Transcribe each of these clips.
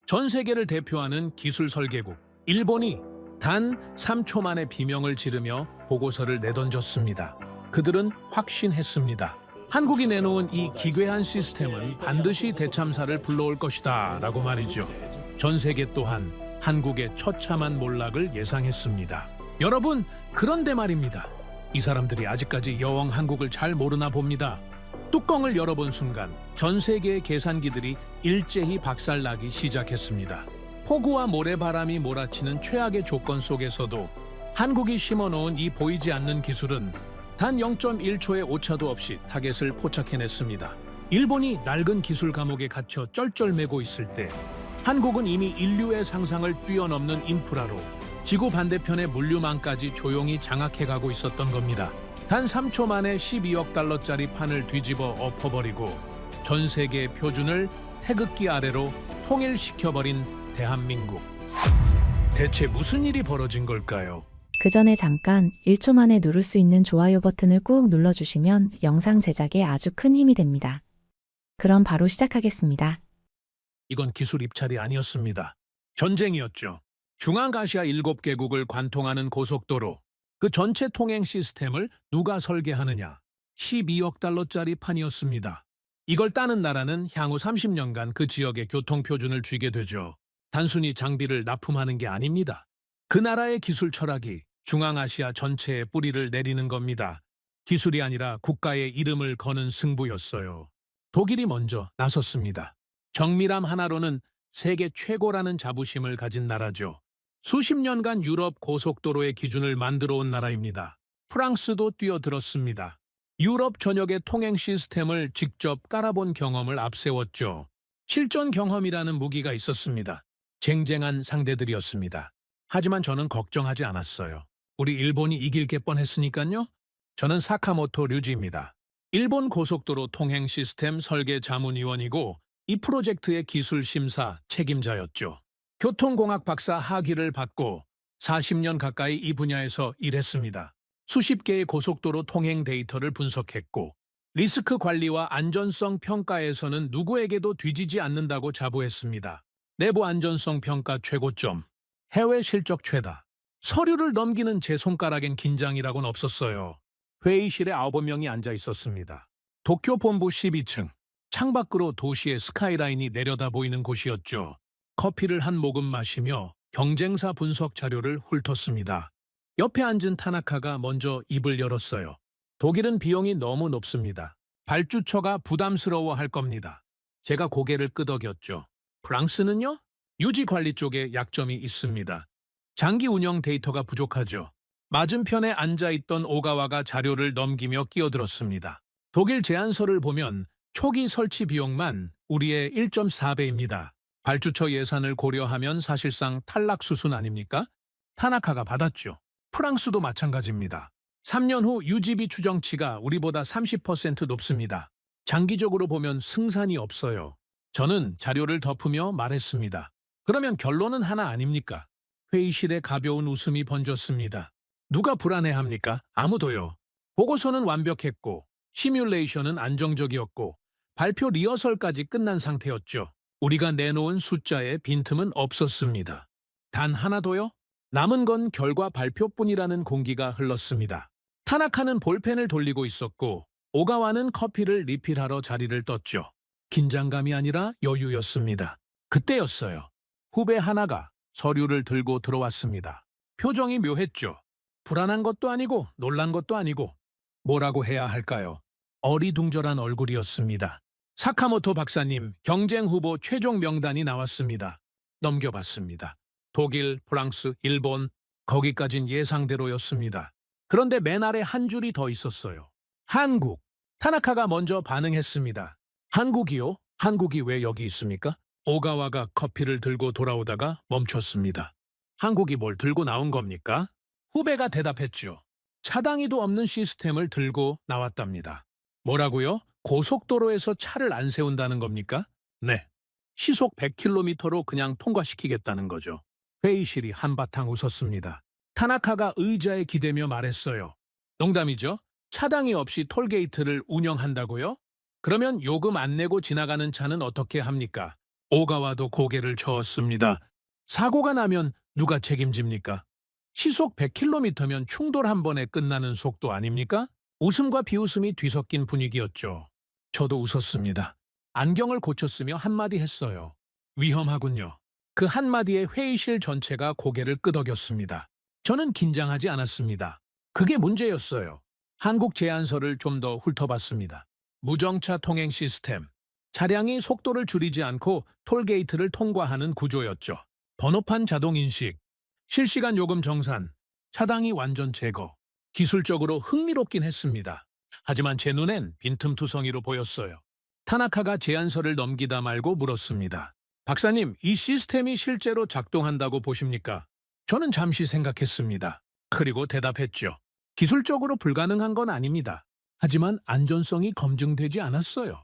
전 세계를 대표하는 기술 설계국 일본이 단 3초 만에 비명을 지르며 보고서를 내던졌습니다. 그들은 확신했습니다. 한국이 내놓은 이 기괴한 시스템은 반드시 대참사를 불러올 것이다 라고 말이죠. 전 세계 또한 한국의 처참한 몰락을 예상했습니다. 여러분, 그런데 말입니다. 이 사람들이 아직까지 여왕 한국을 잘 모르나 봅니다. 뚜껑을 열어본 순간 전 세계의 계산기들이 일제히 박살나기 시작했습니다. 폭우와 모래바람이 몰아치는 최악의 조건 속에서도 한국이 심어놓은 이 보이지 않는 기술은 단 0.1초의 오차도 없이 타겟을 포착해냈습니다. 일본이 낡은 기술 감옥에 갇혀 쩔쩔매고 있을 때 한국은 이미 인류의 상상을 뛰어넘는 인프라로 지구 반대편의 물류망까지 조용히 장악해가고 있었던 겁니다. 단 3초 만에 12억 달러짜리 판을 뒤집어 엎어버리고 전 세계의 표준을 태극기 아래로 통일시켜버린 대한민국. 대체 무슨 일이 벌어진 걸까요? 그 전에 잠깐 1초 만에 누를 수 있는 좋아요 버튼을 꾹 눌러주시면 영상 제작에 아주 큰 힘이 됩니다. 그럼 바로 시작하겠습니다. 이건 기술 입찰이 아니었습니다. 전쟁이었죠. 중앙아시아 7개국을 관통하는 고속도로, 그 전체 통행 시스템을 누가 설계하느냐? 12억 달러짜리 판이었습니다. 이걸 따는 나라는 향후 30년간 그 지역의 교통표준을 쥐게 되죠. 단순히 장비를 납품하는 게 아닙니다. 그 나라의 기술 철학이 중앙아시아 전체에 뿌리를 내리는 겁니다. 기술이 아니라 국가의 이름을 거는 승부였어요. 독일이 먼저 나섰습니다. 정밀함 하나로는 세계 최고라는 자부심을 가진 나라죠. 수십 년간 유럽 고속도로의 기준을 만들어 온 나라입니다. 프랑스도 뛰어들었습니다. 유럽 전역의 통행 시스템을 직접 깔아본 경험을 앞세웠죠. 실전 경험이라는 무기가 있었습니다. 쟁쟁한 상대들이었습니다. 하지만 저는 걱정하지 않았어요. 우리 일본이 이길 게 뻔했으니까요. 저는 사카모토 류지입니다. 일본 고속도로 통행 시스템 설계 자문위원이고 이 프로젝트의 기술 심사 책임자였죠. 교통공학 박사 학위를 받고 40년 가까이 이 분야에서 일했습니다. 수십 개의 고속도로 통행 데이터를 분석했고 리스크 관리와 안전성 평가에서는 누구에게도 뒤지지 않는다고 자부했습니다. 내부 안전성 평가 최고점, 해외 실적 최다. 서류를 넘기는 제 손가락엔 긴장이라고는 없었어요. 회의실에 9명이 앉아 있었습니다. 도쿄 본부 12층. 창밖으로 도시의 스카이라인이 내려다 보이는 곳이었죠. 커피를 한 모금 마시며 경쟁사 분석 자료를 훑었습니다. 옆에 앉은 타나카가 먼저 입을 열었어요. 독일은 비용이 너무 높습니다. 발주처가 부담스러워할 겁니다. 제가 고개를 끄덕였죠. 프랑스는요? 유지 관리 쪽에 약점이 있습니다. 장기 운영 데이터가 부족하죠. 맞은편에 앉아있던 오가와가 자료를 넘기며 끼어들었습니다. 독일 제안서를 보면 초기 설치 비용만 우리의 1.4배입니다. 발주처 예산을 고려하면 사실상 탈락 수순 아닙니까? 타나카가 받았죠. 프랑스도 마찬가지입니다. 3년 후 유지비 추정치가 우리보다 30% 높습니다. 장기적으로 보면 승산이 없어요. 저는 자료를 덮으며 말했습니다. 그러면 결론은 하나 아닙니까? 회의실에 가벼운 웃음이 번졌습니다. 누가 불안해합니까? 아무도요. 보고서는 완벽했고 시뮬레이션은 안정적이었고 발표 리허설까지 끝난 상태였죠. 우리가 내놓은 숫자에 빈틈은 없었습니다. 단 하나도요? 남은 건 결과 발표뿐이라는 공기가 흘렀습니다. 타나카는 볼펜을 돌리고 있었고 오가와는 커피를 리필하러 자리를 떴죠. 긴장감이 아니라 여유였습니다. 그때였어요. 후배 하나가 서류를 들고 들어왔습니다. 표정이 묘했죠. 불안한 것도 아니고 놀란 것도 아니고 뭐라고 해야 할까요? 어리둥절한 얼굴이었습니다. 사카모토 박사님, 경쟁 후보 최종 명단이 나왔습니다. 넘겨봤습니다. 독일, 프랑스, 일본, 거기까진 예상대로였습니다. 그런데 맨 아래 한 줄이 더 있었어요. 한국. 타나카가 먼저 반응했습니다. 한국이요? 한국이 왜 여기 있습니까? 오가와가 커피를 들고 돌아오다가 멈췄습니다. 한국이 뭘 들고 나온 겁니까? 후배가 대답했죠. 차당이도 없는 시스템을 들고 나왔답니다. 뭐라고요? 고속도로에서 차를 안 세운다는 겁니까? 네. 시속 100km로 그냥 통과시키겠다는 거죠. 회의실이 한바탕 웃었습니다. 타나카가 의자에 기대며 말했어요. 농담이죠? 차당이 없이 톨게이트를 운영한다고요? 그러면 요금 안 내고 지나가는 차는 어떻게 합니까? 오가와도 고개를 저었습니다. 사고가 나면 누가 책임집니까? 시속 100km면 충돌 한 번에 끝나는 속도 아닙니까? 웃음과 비웃음이 뒤섞인 분위기였죠. 저도 웃었습니다. 안경을 고쳤으며 한마디 했어요. 위험하군요. 그 한마디에 회의실 전체가 고개를 끄덕였습니다. 저는 긴장하지 않았습니다. 그게 문제였어요. 한국 제안서를 좀 더 훑어봤습니다. 무정차 통행 시스템. 차량이 속도를 줄이지 않고 톨게이트를 통과하는 구조였죠. 번호판 자동 인식, 실시간 요금 정산, 차당이 완전 제거. 기술적으로 흥미롭긴 했습니다. 하지만 제 눈엔 빈틈투성이로 보였어요. 타나카가 제안서를 넘기다 말고 물었습니다. 박사님, 이 시스템이 실제로 작동한다고 보십니까? 저는 잠시 생각했습니다. 그리고 대답했죠. 기술적으로 불가능한 건 아닙니다. 하지만 안전성이 검증되지 않았어요.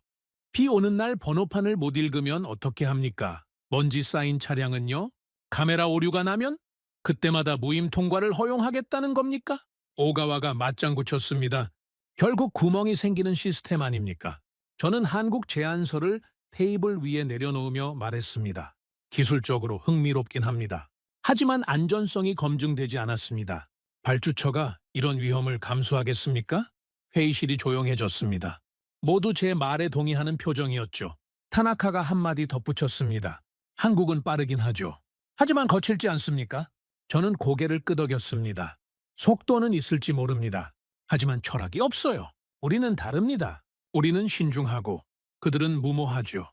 비 오는 날 번호판을 못 읽으면 어떻게 합니까? 먼지 쌓인 차량은요? 카메라 오류가 나면? 그때마다 무임 통과를 허용하겠다는 겁니까? 오가와가 맞장구 쳤습니다. 결국 구멍이 생기는 시스템 아닙니까? 저는 한국 제안서를 테이블 위에 내려놓으며 말했습니다. 기술적으로 흥미롭긴 합니다. 하지만 안전성이 검증되지 않았습니다. 발주처가 이런 위험을 감수하겠습니까? 회의실이 조용해졌습니다. 모두 제 말에 동의하는 표정이었죠. 타나카가 한마디 덧붙였습니다. 한국은 빠르긴 하죠. 하지만 거칠지 않습니까? 저는 고개를 끄덕였습니다. 속도는 있을지 모릅니다. 하지만 철학이 없어요. 우리는 다릅니다. 우리는 신중하고 그들은 무모하죠.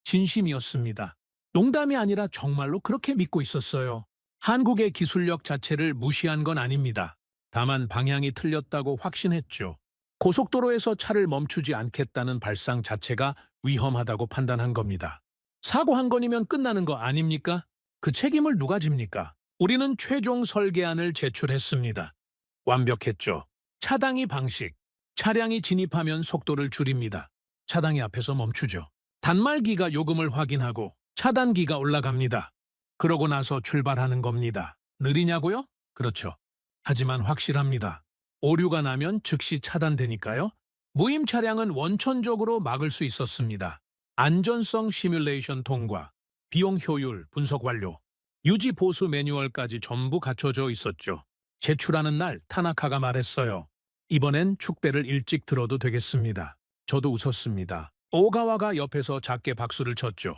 진심이었습니다. 농담이 아니라 정말로 그렇게 믿고 있었어요. 한국의 기술력 자체를 무시한 건 아닙니다. 다만 방향이 틀렸다고 확신했죠. 고속도로에서 차를 멈추지 않겠다는 발상 자체가 위험하다고 판단한 겁니다. 사고 한 건이면 끝나는 거 아닙니까? 그 책임을 누가 집니까? 우리는 최종 설계안을 제출했습니다. 완벽했죠. 차당이 방식. 차량이 진입하면 속도를 줄입니다. 차당이 앞에서 멈추죠. 단말기가 요금을 확인하고 차단기가 올라갑니다. 그러고 나서 출발하는 겁니다. 느리냐고요? 그렇죠. 하지만 확실합니다. 오류가 나면 즉시 차단되니까요. 무임 차량은 원천적으로 막을 수 있었습니다. 안전성 시뮬레이션 통과, 비용 효율 분석 완료, 유지 보수 매뉴얼까지 전부 갖춰져 있었죠. 제출하는 날 타나카가 말했어요. 이번엔 축배를 일찍 들어도 되겠습니다. 저도 웃었습니다. 오가와가 옆에서 작게 박수를 쳤죠.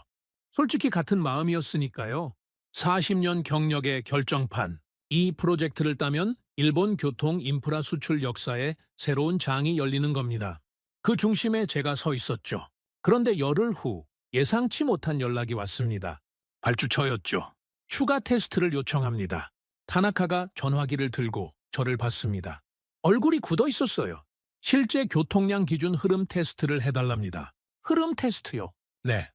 솔직히 같은 마음이었으니까요. 40년 경력의 결정판. 이 프로젝트를 따면 일본 교통 인프라 수출 역사에 새로운 장이 열리는 겁니다. 그 중심에 제가 서 있었죠. 그런데 열흘 후 예상치 못한 연락이 왔습니다. 발주처였죠. 추가 테스트를 요청합니다. 타나카가 전화기를 들고 저를 봤습니다. 얼굴이 굳어 있었어요. 실제 교통량 기준 흐름 테스트를 해달랍니다. 흐름 테스트요? 네.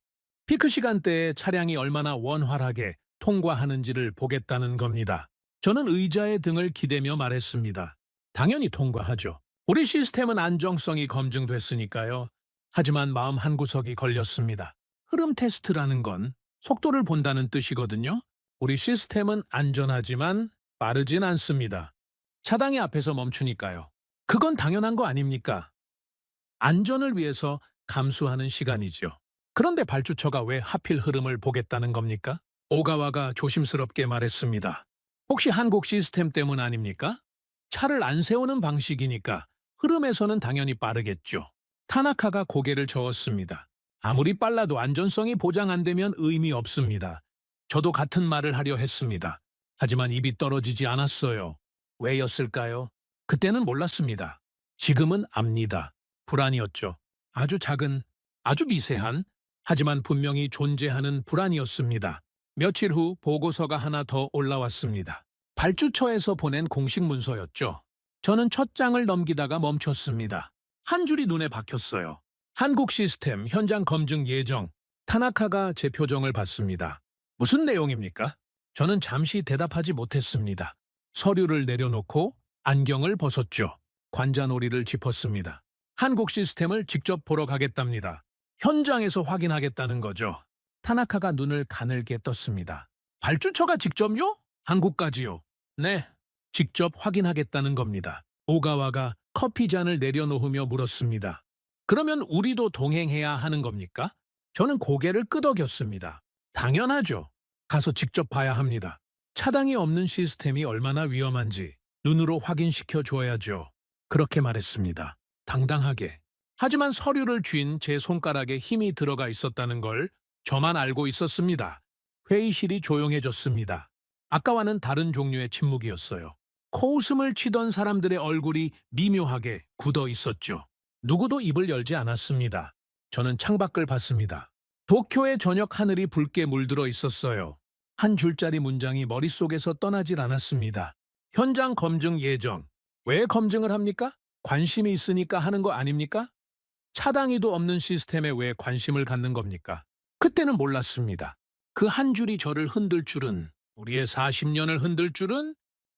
피크 시간대에 차량이 얼마나 원활하게 통과하는지를 보겠다는 겁니다. 저는 의자의 등을 기대며 말했습니다. 당연히 통과하죠. 우리 시스템은 안정성이 검증됐으니까요. 하지만 마음 한구석이 걸렸습니다. 흐름 테스트라는 건 속도를 본다는 뜻이거든요. 우리 시스템은 안전하지만 빠르진 않습니다. 차량이 앞에서 멈추니까요. 그건 당연한 거 아닙니까? 안전을 위해서 감수하는 시간이죠. 그런데 발주처가 왜 하필 흐름을 보겠다는 겁니까? 오가와가 조심스럽게 말했습니다. 혹시 한국 시스템 때문 아닙니까? 차를 안 세우는 방식이니까 흐름에서는 당연히 빠르겠죠. 타나카가 고개를 저었습니다. 아무리 빨라도 안전성이 보장 안 되면 의미 없습니다. 저도 같은 말을 하려 했습니다. 하지만 입이 떨어지지 않았어요. 왜였을까요? 그때는 몰랐습니다. 지금은 압니다. 불안이었죠. 아주 작은, 아주 미세한, 하지만 분명히 존재하는 불안이었습니다. 며칠 후 보고서가 하나 더 올라왔습니다. 발주처에서 보낸 공식 문서였죠. 저는 첫 장을 넘기다가 멈췄습니다. 한 줄이 눈에 박혔어요. 한국 시스템 현장 검증 예정. 타나카가 제 표정을 봤습니다. 무슨 내용입니까? 저는 잠시 대답하지 못했습니다. 서류를 내려놓고 안경을 벗었죠. 관자놀이를 짚었습니다. 한국 시스템을 직접 보러 가겠답니다. 현장에서 확인하겠다는 거죠. 타나카가 눈을 가늘게 떴습니다. 발주처가 직접요? 한국까지요? 네, 직접 확인하겠다는 겁니다. 오가와가 커피잔을 내려놓으며 물었습니다. 그러면 우리도 동행해야 하는 겁니까? 저는 고개를 끄덕였습니다. 당연하죠. 가서 직접 봐야 합니다. 차당이 없는 시스템이 얼마나 위험한지 눈으로 확인시켜 줘야죠. 그렇게 말했습니다. 당당하게. 하지만 서류를 쥔 제 손가락에 힘이 들어가 있었다는 걸 저만 알고 있었습니다. 회의실이 조용해졌습니다. 아까와는 다른 종류의 침묵이었어요. 코웃음을 치던 사람들의 얼굴이 미묘하게 굳어 있었죠. 누구도 입을 열지 않았습니다. 저는 창밖을 봤습니다. 도쿄의 저녁 하늘이 붉게 물들어 있었어요. 한 줄짜리 문장이 머릿속에서 떠나질 않았습니다. 현장 검증 예정. 왜 검증을 합니까? 관심이 있으니까 하는 거 아닙니까? 차당이도 없는 시스템에 왜 관심을 갖는 겁니까? 그때는 몰랐습니다. 그 한 줄이 저를 흔들 줄은, 우리의 40년을 흔들 줄은,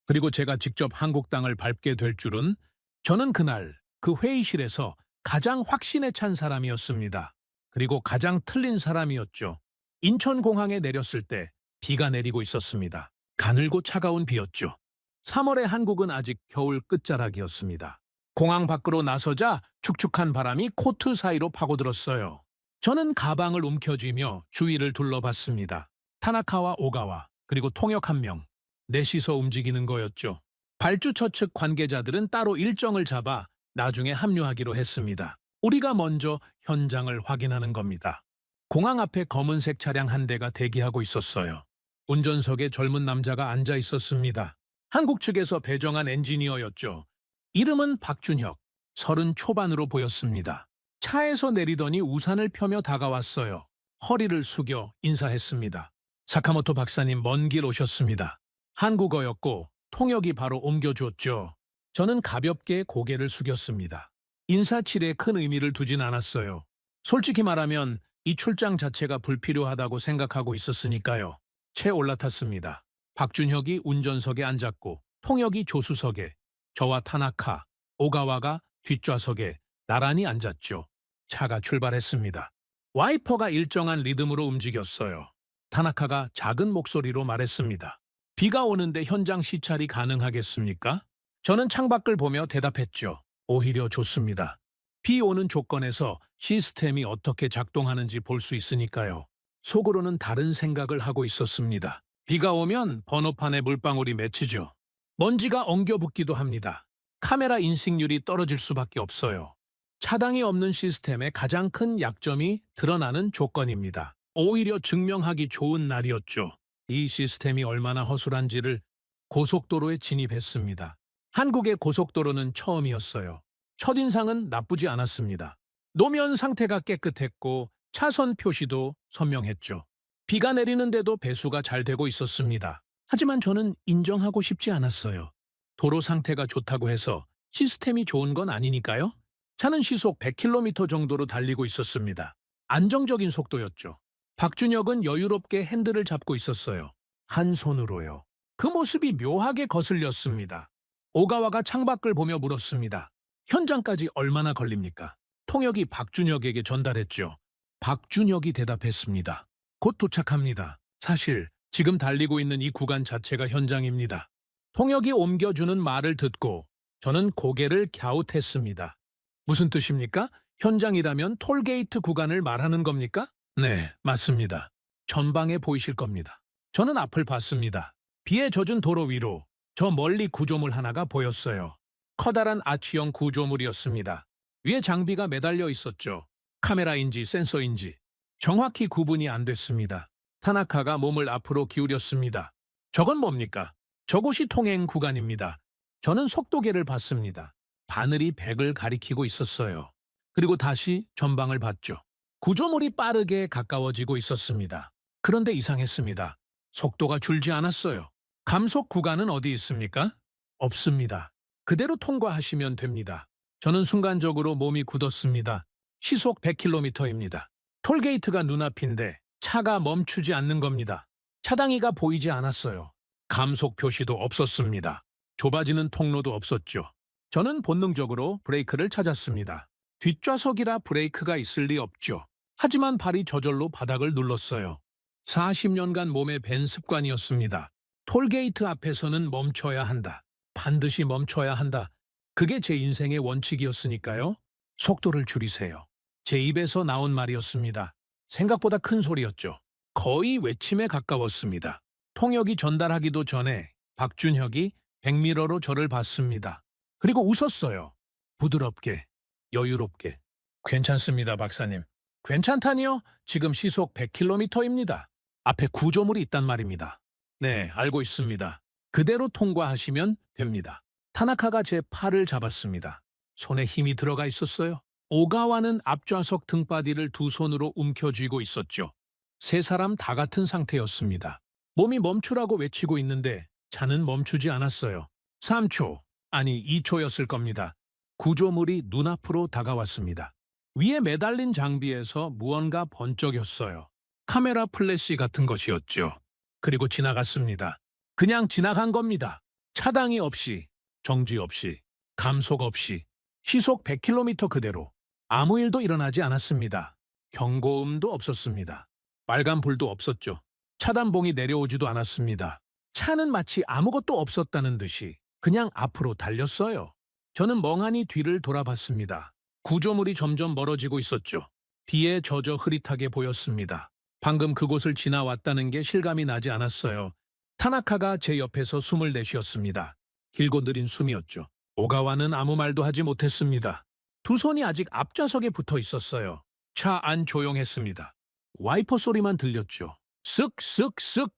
그리고 제가 직접 한국 땅을 밟게 될 줄은, 저는 그날 그 회의실에서 가장 확신에 찬 사람이었습니다. 그리고 가장 틀린 사람이었죠. 인천공항에 내렸을 때 비가 내리고 있었습니다. 가늘고 차가운 비였죠. 3월의 한국은 아직 겨울 끝자락이었습니다. 공항 밖으로 나서자 축축한 바람이 코트 사이로 파고들었어요. 저는 가방을 움켜쥐며 주위를 둘러봤습니다. 타나카와 오가와 그리고 통역 한 명. 넷이서 움직이는 거였죠. 발주처 측 관계자들은 따로 일정을 잡아 나중에 합류하기로 했습니다. 우리가 먼저 현장을 확인하는 겁니다. 공항 앞에 검은색 차량 한 대가 대기하고 있었어요. 운전석에 젊은 남자가 앉아 있었습니다. 한국 측에서 배정한 엔지니어였죠. 이름은 박준혁, 30 초반으로 보였습니다. 차에서 내리더니 우산을 펴며 다가왔어요. 허리를 숙여 인사했습니다. 사카모토 박사님 먼 길 오셨습니다. 한국어였고 통역이 바로 옮겨주었죠. 저는 가볍게 고개를 숙였습니다. 인사치레에 큰 의미를 두진 않았어요. 솔직히 말하면 이 출장 자체가 불필요하다고 생각하고 있었으니까요. 채 올라탔습니다. 박준혁이 운전석에 앉았고 통역이 조수석에, 저와 타나카, 오가와가 뒷좌석에 나란히 앉았죠. 차가 출발했습니다. 와이퍼가 일정한 리듬으로 움직였어요. 타나카가 작은 목소리로 말했습니다. 비가 오는데 현장 시찰이 가능하겠습니까? 저는 창밖을 보며 대답했죠. 오히려 좋습니다. 비 오는 조건에서 시스템이 어떻게 작동하는지 볼 수 있으니까요. 속으로는 다른 생각을 하고 있었습니다. 비가 오면 번호판에 물방울이 맺히죠. 먼지가 엉겨붙기도 합니다. 카메라 인식률이 떨어질 수밖에 없어요. 차당이 없는 시스템의 가장 큰 약점이 드러나는 조건입니다. 오히려 증명하기 좋은 날이었죠. 이 시스템이 얼마나 허술한지를 고속도로에 진입했습니다. 한국의 고속도로는 처음이었어요. 첫인상은 나쁘지 않았습니다. 노면 상태가 깨끗했고 차선 표시도 선명했죠. 비가 내리는데도 배수가 잘 되고 있었습니다. 하지만 저는 인정하고 싶지 않았어요. 도로 상태가 좋다고 해서 시스템이 좋은 건 아니니까요. 차는 시속 100km 정도로 달리고 있었습니다. 안정적인 속도였죠. 박준혁은 여유롭게 핸들을 잡고 있었어요. 한 손으로요. 그 모습이 묘하게 거슬렸습니다. 오가와가 창밖을 보며 물었습니다. 현장까지 얼마나 걸립니까? 통역이 박준혁에게 전달했죠. 박준혁이 대답했습니다. 곧 도착합니다. 사실 지금 달리고 있는 이 구간 자체가 현장입니다. 통역이 옮겨주는 말을 듣고 저는 고개를 갸웃했습니다. 무슨 뜻입니까? 현장이라면 톨게이트 구간을 말하는 겁니까? 네, 맞습니다. 전방에 보이실 겁니다. 저는 앞을 봤습니다. 비에 젖은 도로 위로 저 멀리 구조물 하나가 보였어요. 커다란 아치형 구조물이었습니다. 위에 장비가 매달려 있었죠. 카메라인지 센서인지 정확히 구분이 안 됐습니다. 타나카가 몸을 앞으로 기울였습니다. 저건 뭡니까? 저곳이 통행 구간입니다. 저는 속도계를 봤습니다. 바늘이 100을 가리키고 있었어요. 그리고 다시 전방을 봤죠. 구조물이 빠르게 가까워지고 있었습니다. 그런데 이상했습니다. 속도가 줄지 않았어요. 감속 구간은 어디 있습니까? 없습니다. 그대로 통과하시면 됩니다. 저는 순간적으로 몸이 굳었습니다. 시속 100km입니다. 톨게이트가 눈앞인데 차가 멈추지 않는 겁니다. 차당이가 보이지 않았어요. 감속 표시도 없었습니다. 좁아지는 통로도 없었죠. 저는 본능적으로 브레이크를 찾았습니다. 뒷좌석이라 브레이크가 있을 리 없죠. 하지만 발이 저절로 바닥을 눌렀어요. 40년간 몸에 밴 습관이었습니다. 톨게이트 앞에서는 멈춰야 한다. 반드시 멈춰야 한다. 그게 제 인생의 원칙이었으니까요. 속도를 줄이세요. 제 입에서 나온 말이었습니다. 생각보다 큰 소리였죠. 거의 외침에 가까웠습니다. 통역이 전달하기도 전에 박준혁이 백미러로 저를 봤습니다. 그리고 웃었어요. 부드럽게, 여유롭게. 괜찮습니다, 박사님. 괜찮다니요? 지금 시속 100km입니다. 앞에 구조물이 있단 말입니다. 네, 알고 있습니다. 그대로 통과하시면 됩니다. 타나카가 제 팔을 잡았습니다. 손에 힘이 들어가 있었어요. 오가와는 앞좌석 등바디를 두 손으로 움켜쥐고 있었죠. 세 사람 다 같은 상태였습니다. 몸이 멈추라고 외치고 있는데 차는 멈추지 않았어요. 3초, 아니 2초였을 겁니다. 구조물이 눈앞으로 다가왔습니다. 위에 매달린 장비에서 무언가 번쩍였어요. 카메라 플래시 같은 것이었죠. 그리고 지나갔습니다. 그냥 지나간 겁니다. 차당이 없이, 정지 없이, 감속 없이, 시속 100km 그대로. 아무 일도 일어나지 않았습니다. 경고음도 없었습니다. 빨간불도 없었죠. 차단봉이 내려오지도 않았습니다. 차는 마치 아무것도 없었다는 듯이 그냥 앞으로 달렸어요. 저는 멍하니 뒤를 돌아봤습니다. 구조물이 점점 멀어지고 있었죠. 비에 젖어 흐릿하게 보였습니다. 방금 그곳을 지나왔다는 게 실감이 나지 않았어요. 타나카가 제 옆에서 숨을 내쉬었습니다. 길고 느린 숨이었죠. 오가와는 아무 말도 하지 못했습니다. 두 손이 아직 앞좌석에 붙어 있었어요. 차 안 조용했습니다. 와이퍼 소리만 들렸죠. 쓱쓱쓱.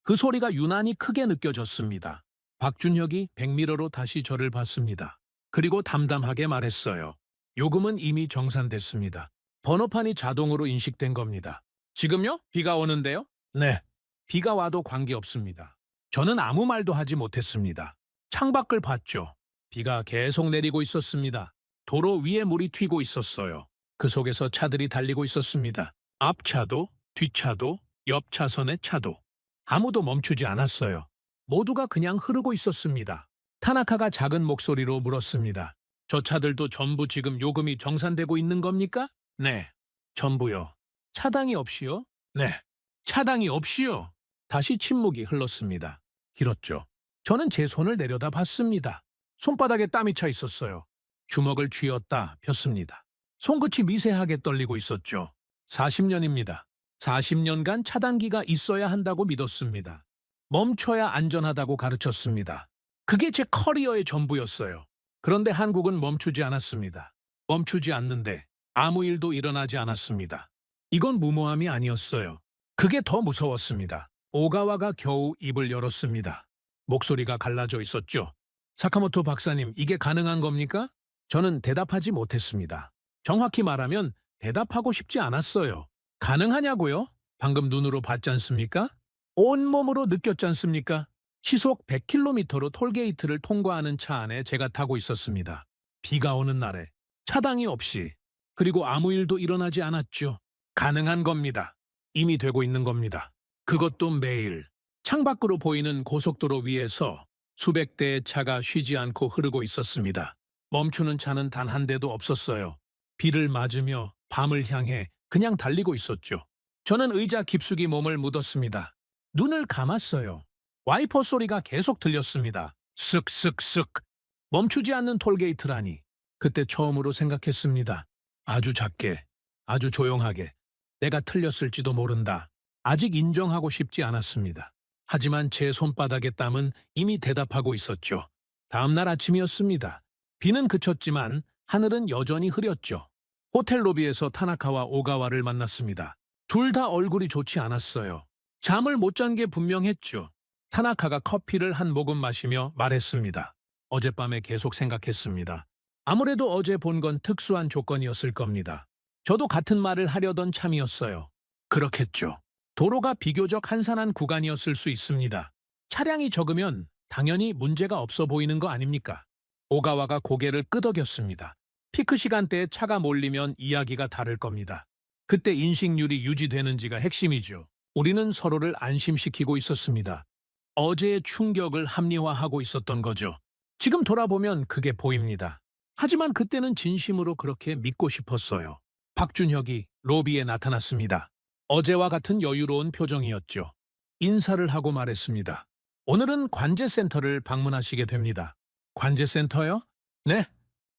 그 소리가 유난히 크게 느껴졌습니다. 박준혁이 백미러로 다시 저를 봤습니다. 그리고 담담하게 말했어요. 요금은 이미 정산됐습니다. 번호판이 자동으로 인식된 겁니다. 지금요? 비가 오는데요? 네. 비가 와도 관계없습니다. 저는 아무 말도 하지 못했습니다. 창밖을 봤죠. 비가 계속 내리고 있었습니다. 도로 위에 물이 튀고 있었어요. 그 속에서 차들이 달리고 있었습니다. 앞차도, 뒷차도, 옆 차선의 차도. 아무도 멈추지 않았어요. 모두가 그냥 흐르고 있었습니다. 타나카가 작은 목소리로 물었습니다. 저 차들도 전부 지금 요금이 정산되고 있는 겁니까? 네. 전부요. 차당이 없이요? 네. 차당이 없이요. 다시 침묵이 흘렀습니다. 길었죠. 저는 제 손을 내려다 봤습니다. 손바닥에 땀이 차 있었어요. 주먹을 쥐었다 폈습니다. 손끝이 미세하게 떨리고 있었죠. 40년입니다. 40년간 차단기가 있어야 한다고 믿었습니다. 멈춰야 안전하다고 가르쳤습니다. 그게 제 커리어의 전부였어요. 그런데 한국은 멈추지 않았습니다. 멈추지 않는데 아무 일도 일어나지 않았습니다. 이건 무모함이 아니었어요. 그게 더 무서웠습니다. 오가와가 겨우 입을 열었습니다. 목소리가 갈라져 있었죠. 사카모토 박사님, 이게 가능한 겁니까? 저는 대답하지 못했습니다. 정확히 말하면 대답하고 싶지 않았어요. 가능하냐고요? 방금 눈으로 봤지 않습니까? 온몸으로 느꼈지 않습니까? 시속 100km로 톨게이트를 통과하는 차 안에 제가 타고 있었습니다. 비가 오는 날에 차당이 없이, 그리고 아무 일도 일어나지 않았죠. 가능한 겁니다. 이미 되고 있는 겁니다. 그것도 매일. 창밖으로 보이는 고속도로 위에서 수백 대의 차가 쉬지 않고 흐르고 있었습니다. 멈추는 차는 단 한 대도 없었어요. 비를 맞으며 밤을 향해 그냥 달리고 있었죠. 저는 의자 깊숙이 몸을 묻었습니다. 눈을 감았어요. 와이퍼 소리가 계속 들렸습니다. 쓱쓱쓱. 멈추지 않는 톨게이트라니. 그때 처음으로 생각했습니다. 아주 작게, 아주 조용하게. 내가 틀렸을지도 모른다. 아직 인정하고 싶지 않았습니다. 하지만 제 손바닥의 땀은 이미 대답하고 있었죠. 다음날 아침이었습니다. 비는 그쳤지만 하늘은 여전히 흐렸죠. 호텔 로비에서 타나카와 오가와를 만났습니다. 둘 다 얼굴이 좋지 않았어요. 잠을 못 잔 게 분명했죠. 타나카가 커피를 한 모금 마시며 말했습니다. 어젯밤에 계속 생각했습니다. 아무래도 어제 본 건 특수한 조건이었을 겁니다. 저도 같은 말을 하려던 참이었어요. 그렇겠죠. 도로가 비교적 한산한 구간이었을 수 있습니다. 차량이 적으면 당연히 문제가 없어 보이는 거 아닙니까? 오가와가 고개를 끄덕였습니다. 피크 시간대에 차가 몰리면 이야기가 다를 겁니다. 그때 인식률이 유지되는지가 핵심이죠. 우리는 서로를 안심시키고 있었습니다. 어제의 충격을 합리화하고 있었던 거죠. 지금 돌아보면 그게 보입니다. 하지만 그때는 진심으로 그렇게 믿고 싶었어요. 박준혁이 로비에 나타났습니다. 어제와 같은 여유로운 표정이었죠. 인사를 하고 말했습니다. 오늘은 관제센터를 방문하시게 됩니다. 관제센터요? 네.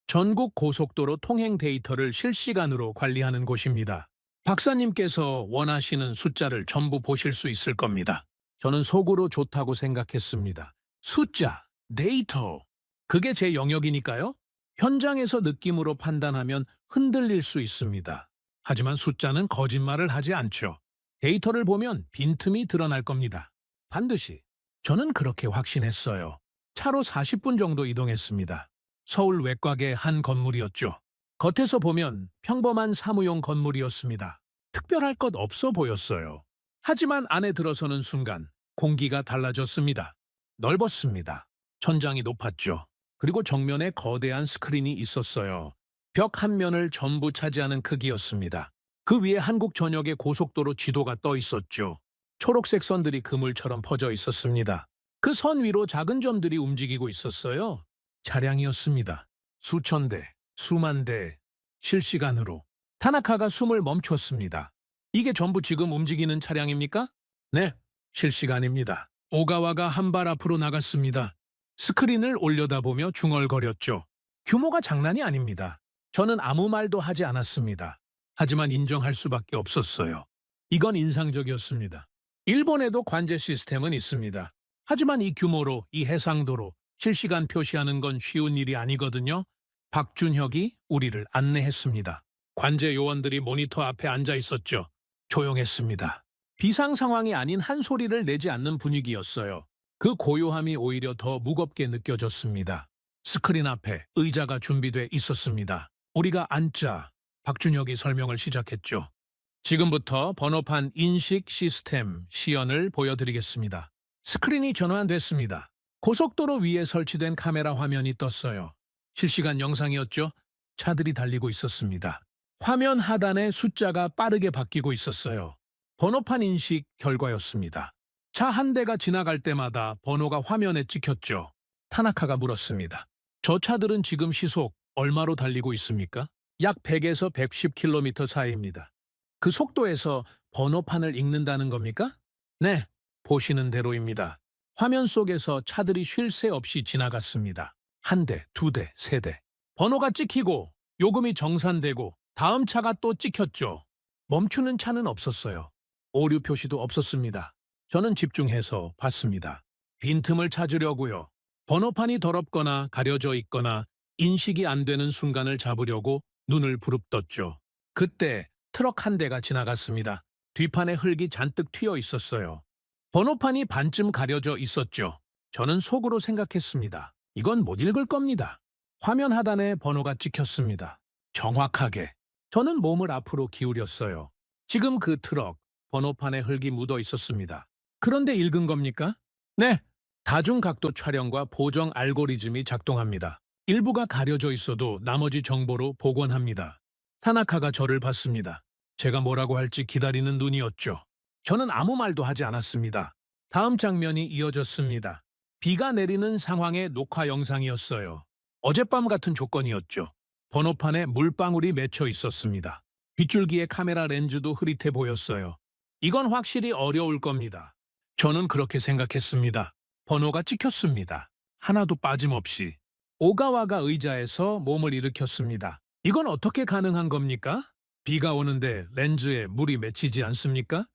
전국 고속도로 통행 데이터를 실시간으로 관리하는 곳입니다. 박사님께서 원하시는 숫자를 전부 보실 수 있을 겁니다. 저는 속으로 좋다고 생각했습니다. 숫자, 데이터, 그게 제 영역이니까요. 현장에서 느낌으로 판단하면 흔들릴 수 있습니다. 하지만 숫자는 거짓말을 하지 않죠. 데이터를 보면 빈틈이 드러날 겁니다. 반드시. 저는 그렇게 확신했어요. 차로 40분 정도 이동했습니다. 서울 외곽의 한 건물이었죠. 겉에서 보면 평범한 사무용 건물이었습니다. 특별할 것 없어 보였어요. 하지만 안에 들어서는 순간 공기가 달라졌습니다. 넓었습니다. 천장이 높았죠. 그리고 정면에 거대한 스크린이 있었어요. 벽 한 면을 전부 차지하는 크기였습니다. 그 위에 한국 전역의 고속도로 지도가 떠 있었죠. 초록색 선들이 그물처럼 퍼져 있었습니다. 그 선 위로 작은 점들이 움직이고 있었어요. 차량이었습니다. 수천 대, 수만 대, 실시간으로. 타나카가 숨을 멈췄습니다. 이게 전부 지금 움직이는 차량입니까? 네, 실시간입니다. 오가와가 한 발 앞으로 나갔습니다. 스크린을 올려다보며 중얼거렸죠. 규모가 장난이 아닙니다. 저는 아무 말도 하지 않았습니다. 하지만 인정할 수밖에 없었어요. 이건 인상적이었습니다. 일본에도 관제 시스템은 있습니다. 하지만 이 규모로, 이 해상도로 실시간 표시하는 건 쉬운 일이 아니거든요. 박준혁이 우리를 안내했습니다. 관제 요원들이 모니터 앞에 앉아 있었죠. 조용했습니다. 비상 상황이 아닌 한 소리를 내지 않는 분위기였어요. 그 고요함이 오히려 더 무겁게 느껴졌습니다. 스크린 앞에 의자가 준비돼 있었습니다. 우리가 앉자. 박준혁이 설명을 시작했죠. 지금부터 번호판 인식 시스템 시연을 보여드리겠습니다. 스크린이 전환됐습니다. 고속도로 위에 설치된 카메라 화면이 떴어요. 실시간 영상이었죠. 차들이 달리고 있었습니다. 화면 하단에 숫자가 빠르게 바뀌고 있었어요. 번호판 인식 결과였습니다. 차 한 대가 지나갈 때마다 번호가 화면에 찍혔죠. 타나카가 물었습니다. 저 차들은 지금 시속 얼마로 달리고 있습니까? 약 100에서 110km 사이입니다. 그 속도에서 번호판을 읽는다는 겁니까? 네, 보시는 대로입니다. 화면 속에서 차들이 쉴 새 없이 지나갔습니다. 한 대, 두 대, 세 대. 번호가 찍히고 요금이 정산되고 다음 차가 또 찍혔죠. 멈추는 차는 없었어요. 오류 표시도 없었습니다. 저는 집중해서 봤습니다. 빈틈을 찾으려고요. 번호판이 더럽거나 가려져 있거나 인식이 안 되는 순간을 잡으려고 눈을 부릅떴죠. 그때 트럭 한 대가 지나갔습니다. 뒷판에 흙이 잔뜩 튀어 있었어요. 번호판이 반쯤 가려져 있었죠. 저는 속으로 생각했습니다. 이건 못 읽을 겁니다. 화면 하단에 번호가 찍혔습니다. 정확하게. 저는 몸을 앞으로 기울였어요. 지금 그 트럭, 번호판에 흙이 묻어 있었습니다. 그런데 읽은 겁니까? 네. 다중각도 촬영과 보정 알고리즘이 작동합니다. 일부가 가려져 있어도 나머지 정보로 복원합니다. 타나카가 저를 봤습니다. 제가 뭐라고 할지 기다리는 눈이었죠. 저는 아무 말도 하지 않았습니다. 다음 장면이 이어졌습니다. 비가 내리는 상황의 녹화 영상이었어요. 어젯밤 같은 조건이었죠. 번호판에 물방울이 맺혀 있었습니다. 빗줄기의 카메라 렌즈도 흐릿해 보였어요. 이건 확실히 어려울 겁니다. 저는 그렇게 생각했습니다. 번호가 찍혔습니다. 하나도 빠짐없이. 오가와가 의자에서 몸을 일으켰습니다. 이건 어떻게 가능한 겁니까? 비가 오는데 렌즈에 물이 맺히지 않습니까?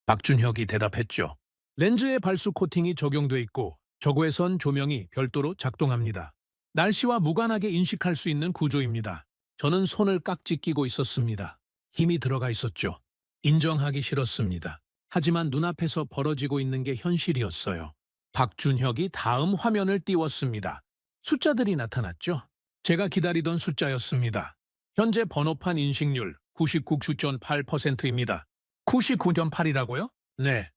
박준혁이 대답했죠. 렌즈에 발수 코팅이 적용돼 있고 저고에선 조명이 별도로 작동합니다. 날씨와 무관하게 인식할 수 있는 구조입니다. 저는 손을 깍지 끼고 있었습니다. 힘이 들어가 있었죠. 인정하기 싫었습니다. 하지만 눈앞에서 벌어지고 있는 게 현실이었어요. 박준혁이 다음 화면을 띄웠습니다. 숫자들이 나타났죠. 제가 기다리던 숫자였습니다. 현재 번호판 인식률 99.8%입니다. 99.8이라고요? 네.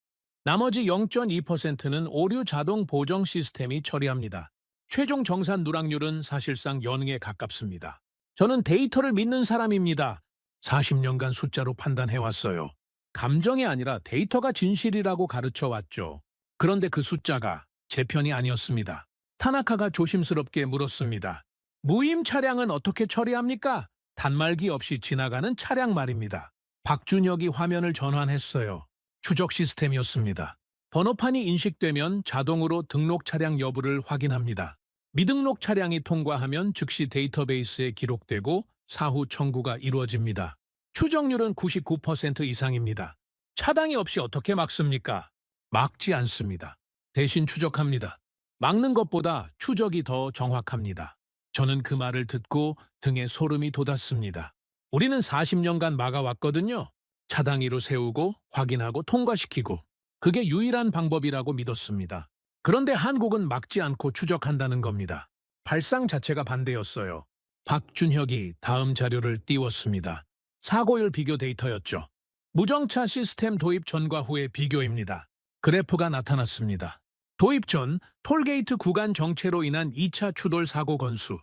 나머지 0.2%는 오류 자동 보정 시스템이 처리합니다. 최종 정산 누락률은 사실상 영에 가깝습니다. 저는 데이터를 믿는 사람입니다. 40년간 숫자로 판단해왔어요. 감정이 아니라 데이터가 진실이라고 가르쳐왔죠. 그런데 그 숫자가 제 편이 아니었습니다. 타나카가 조심스럽게 물었습니다. 무임 차량은 어떻게 처리합니까? 단말기 없이 지나가는 차량 말입니다. 박준혁이 화면을 전환했어요. 추적 시스템이었습니다. 번호판이 인식되면 자동으로 등록 차량 여부를 확인합니다. 미등록 차량이 통과하면 즉시 데이터베이스에 기록되고 사후 청구가 이루어집니다. 추정률은 99% 이상입니다. 차단이 없이 어떻게 막습니까? 막지 않습니다. 대신 추적합니다. 막는 것보다 추적이 더 정확합니다. 저는 그 말을 듣고 등에 소름이 돋았습니다. 우리는 40년간 막아왔거든요. 차단기로 세우고 확인하고 통과시키고 그게 유일한 방법이라고 믿었습니다. 그런데 한국은 막지 않고 추적한다는 겁니다. 발상 자체가 반대였어요. 박준혁이 다음 자료를 띄웠습니다. 사고율 비교 데이터였죠. 무정차 시스템 도입 전과 후의 비교입니다. 그래프가 나타났습니다. 도입 전 톨게이트 구간 정체로 인한 2차 추돌 사고 건수.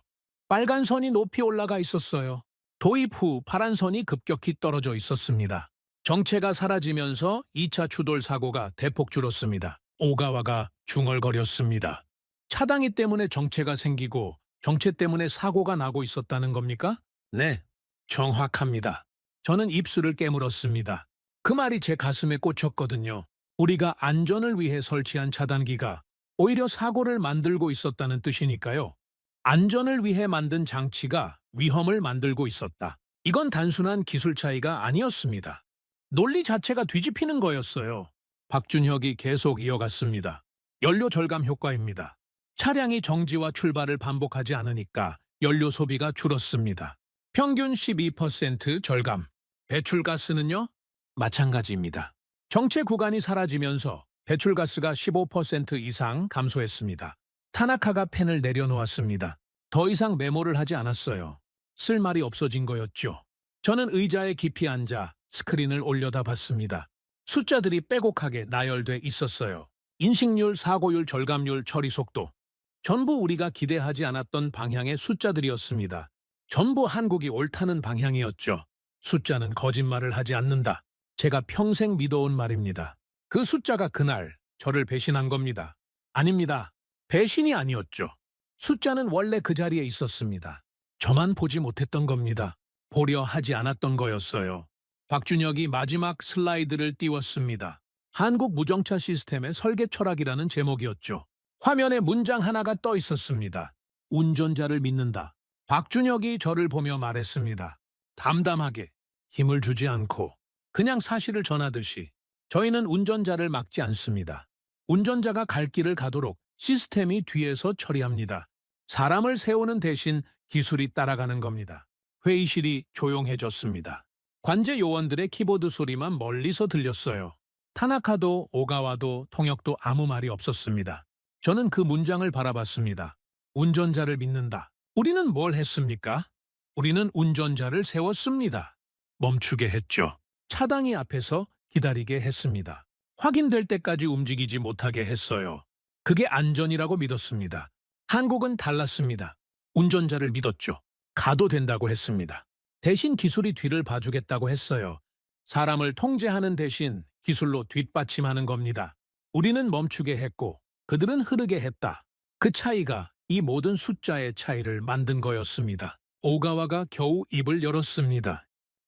빨간 선이 높이 올라가 있었어요. 도입 후 파란 선이 급격히 떨어져 있었습니다. 정체가 사라지면서 2차 추돌 사고가 대폭 줄었습니다. 오가와가 중얼거렸습니다. 차당이 때문에 정체가 생기고 정체 때문에 사고가 나고 있었다는 겁니까? 네, 정확합니다. 저는 입술을 깨물었습니다. 그 말이 제 가슴에 꽂혔거든요. 우리가 안전을 위해 설치한 차단기가 오히려 사고를 만들고 있었다는 뜻이니까요. 안전을 위해 만든 장치가 위험을 만들고 있었다. 이건 단순한 기술 차이가 아니었습니다. 논리 자체가 뒤집히는 거였어요. 박준혁이 계속 이어갔습니다. 연료 절감 효과입니다. 차량이 정지와 출발을 반복하지 않으니까 연료 소비가 줄었습니다. 평균 12% 절감. 배출가스는요? 마찬가지입니다. 정체 구간이 사라지면서 배출가스가 15% 이상 감소했습니다. 타나카가 펜을 내려놓았습니다. 더 이상 메모를 하지 않았어요. 쓸 말이 없어진 거였죠. 저는 의자에 깊이 앉아 스크린을 올려다봤습니다. 숫자들이 빼곡하게 나열돼 있었어요. 인식률, 사고율, 절감률, 처리 속도. 전부 우리가 기대하지 않았던 방향의 숫자들이었습니다. 전부 한국이 옳다는 방향이었죠. 숫자는 거짓말을 하지 않는다. 제가 평생 믿어온 말입니다. 그 숫자가 그날 저를 배신한 겁니다. 아닙니다. 배신이 아니었죠. 숫자는 원래 그 자리에 있었습니다. 저만 보지 못했던 겁니다. 보려 하지 않았던 거였어요. 박준혁이 마지막 슬라이드를 띄웠습니다. 한국 무정차 시스템의 설계 철학이라는 제목이었죠. 화면에 문장 하나가 떠 있었습니다. 운전자를 믿는다. 박준혁이 저를 보며 말했습니다. 담담하게, 힘을 주지 않고 그냥 사실을 전하듯이 저희는 운전자를 막지 않습니다. 운전자가 갈 길을 가도록 시스템이 뒤에서 처리합니다. 사람을 세우는 대신 기술이 따라가는 겁니다. 회의실이 조용해졌습니다. 관제 요원들의 키보드 소리만 멀리서 들렸어요. 타나카도 오가와도 통역도 아무 말이 없었습니다. 저는 그 문장을 바라봤습니다. 운전자를 믿는다. 우리는 뭘 했습니까? 우리는 운전자를 세웠습니다. 멈추게 했죠. 차당이 앞에서 기다리게 했습니다. 확인될 때까지 움직이지 못하게 했어요. 그게 안전이라고 믿었습니다. 한국은 달랐습니다. 운전자를 믿었죠. 가도 된다고 했습니다. 대신 기술이 뒤를 봐주겠다고 했어요. 사람을 통제하는 대신 기술로 뒷받침하는 겁니다. 우리는 멈추게 했고 그들은 흐르게 했다. 그 차이가 이 모든 숫자의 차이를 만든 거였습니다. 오가와가 겨우 입을 열었습니다.